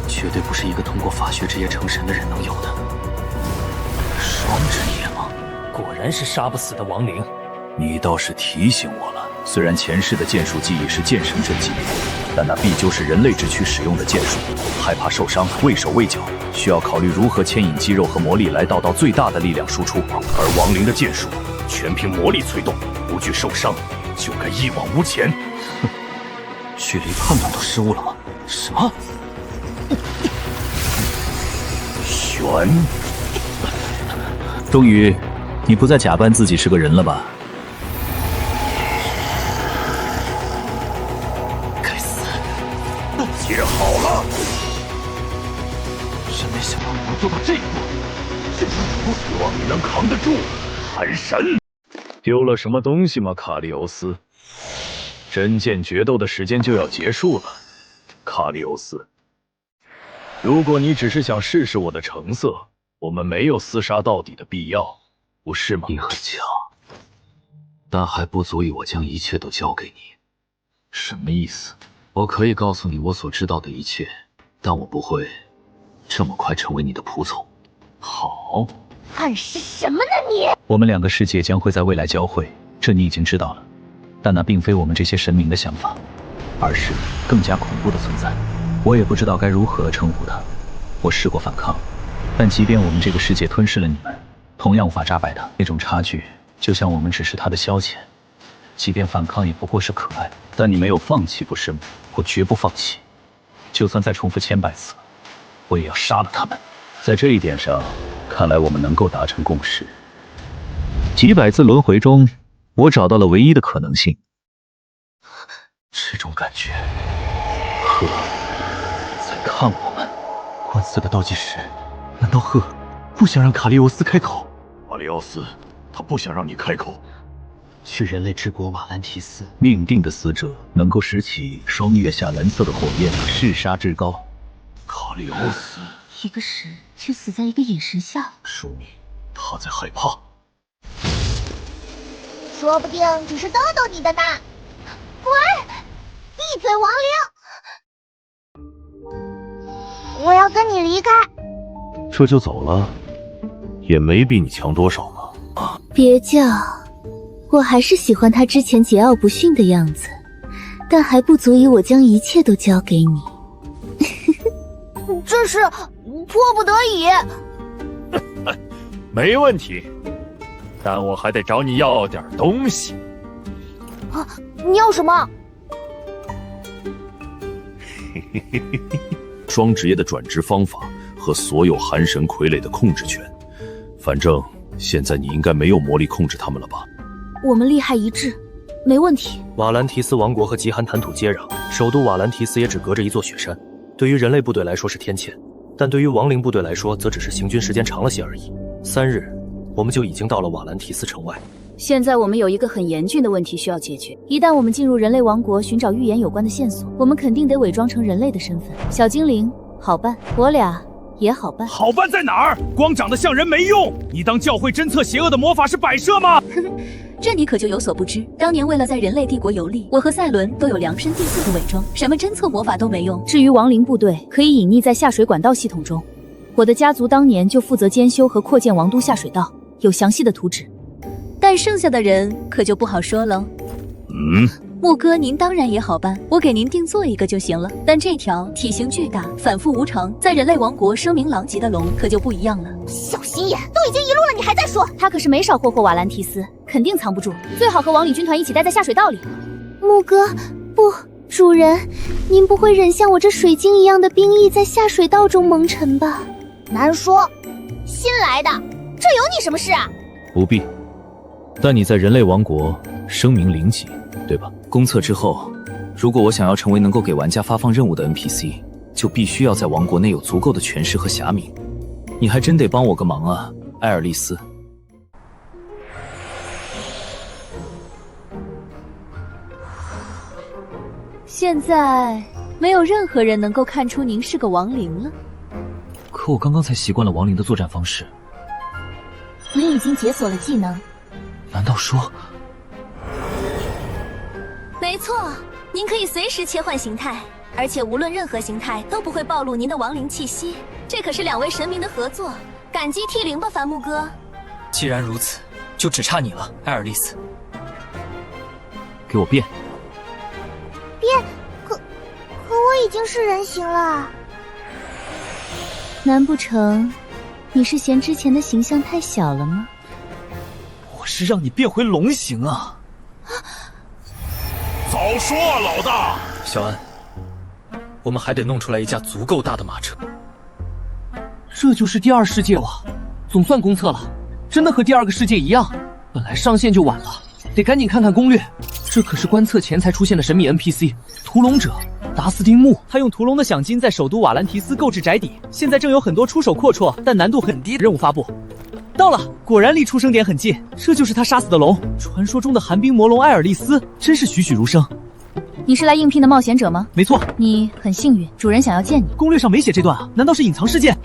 绝对不是一个通过法学之夜成神的人能有的。双之夜吗？果然是杀不死的亡灵。你倒是提醒我了。虽然前世的剑术技艺是剑圣阵级别，但那毕究是人类之躯使用的剑术，害怕受伤，畏手畏脚，需要考虑如何牵引肌肉和魔力来到最大的力量输出。而亡灵的剑术全凭魔力催动，不惧受伤，就该一往无前。哼，距离判断都失误了吗？什么？玄，终于，你不再假扮自己是个人了吧？该死！接好了！真没想到你能做到这一步，希望你能扛得住，寒神。丢了什么东西吗，卡利欧斯？真剑决斗的时间就要结束了，卡利欧斯。如果你只是想试试我的成色，我们没有厮杀到底的必要，不是吗？你很强，但还不足以我将一切都交给你。什么意思？我可以告诉你我所知道的一切，但我不会这么快成为你的仆从。好。暗示什么呢你？我们两个世界将会在未来交汇，这你已经知道了。但那并非我们这些神明的想法，而是更加恐怖的存在。我也不知道该如何称呼它。我试过反抗，但即便我们这个世界吞噬了你们，同样无法打败它。那种差距，就像我们只是它的消遣，即便反抗也不过是可爱，但你没有放弃，不是吗？我绝不放弃，就算再重复千百次，我也要杀了他们。在这一点上，看来我们能够达成共识。几百次轮回中，我找到了唯一的可能性。这种感觉，鹤在看我们。观4个倒计时，难道鹤不想让卡利欧斯开口？卡利奥斯，他不想让你开口。去人类之国瓦兰提斯，命定的死者能够拾起双月下蓝色的火焰，嗜杀至高。卡利奥斯，一个石却死在一个饮食下，说明他在害怕。说不定只是逗逗你的呢。喂，闭嘴，亡灵！我要跟你离开。这就走了，也没比你强多少嘛。别叫，我还是喜欢他之前桀骜不驯的样子，但还不足以我将一切都交给你。这是迫不得已。没问题，但我还得找你要点东西。啊，你要什么？双职业的转职方法和所有寒神傀儡的控制权，反正现在你应该没有魔力控制他们了吧？我们利害一致，没问题。瓦兰提斯王国和极寒谈吐接壤，首都瓦兰提斯也只隔着一座雪山。对于人类部队来说是天堑，但对于亡灵部队来说，则只是行军时间长了些而已。3日，我们就已经到了瓦兰提斯城外。现在我们有一个很严峻的问题需要解决。一旦我们进入人类王国寻找预言有关的线索，我们肯定得伪装成人类的身份。小精灵好办，我俩也好办。好办在哪儿？光长得像人没用，你当教会侦测邪恶的魔法是摆设吗？这你可就有所不知，当年为了在人类帝国游历，我和赛伦都有量身定做的伪装，什么侦测魔法都没用。至于亡灵部队，可以隐匿在下水管道系统中。我的家族当年就负责监修和扩建王都下水道，有详细的图纸。但剩下的人可就不好说了。木哥，您当然也好办，我给您定做一个就行了。但这条体型巨大、反复无常，在人类王国声名狼藉的龙可就不一样了。小心眼，都已经一路了，你还在说？他可是没少霍霍瓦兰提斯，肯定藏不住。最好和亡灵军团一起待在下水道里。木哥，不，主人，您不会忍像我这水晶一样的冰翼在下水道中蒙尘吧？难说，新来的，这有你什么事啊？不必。但你在人类王国声名狼藉，对吧？公测之后，如果我想要成为能够给玩家发放任务的 NPC， 就必须要在王国内有足够的权势和侠名。你还真得帮我个忙啊，艾尔丽丝。现在没有任何人能够看出您是个亡灵了。可我刚刚才习惯了亡灵的作战方式。你已经解锁了技能。难道说？没错，您可以随时切换形态，而且无论任何形态都不会暴露您的亡灵气息。这可是2位神明的合作，感激涕零吧，伐木哥。既然如此，就只差你了，艾尔丽丝。给我变！变？可我已经是人形了。难不成你是嫌之前的形象太小了吗？我是让你变回龙形啊！早说啊，老大！小安，我们还得弄出来一架足够大的马车。这就是第2世界哇，总算公测了，真的和第2个世界一样。本来上线就晚了，得赶紧看看攻略。这可是观测前才出现的神秘 NPC 屠龙者达斯丁木，他用屠龙的响金在首都瓦兰提斯购置宅邸，现在正有很多出手阔绰但难度很低的任务发布。到了，果然离出生点很近，这就是他杀死的龙，传说中的寒冰魔龙艾尔丽丝，真是栩栩如生。你是来应聘的冒险者吗？没错，你很幸运，主人想要见你。攻略上没写这段啊？难道是隐藏事件？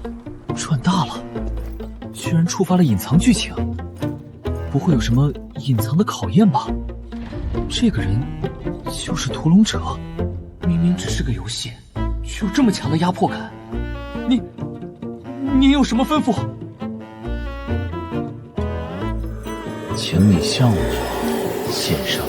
赚大了，居然触发了隐藏剧情，不会有什么隐藏的考验吧？这个人就是屠龙者，明明只是个游戏，却有这么强的压迫感。你有什么吩咐？请你向我献上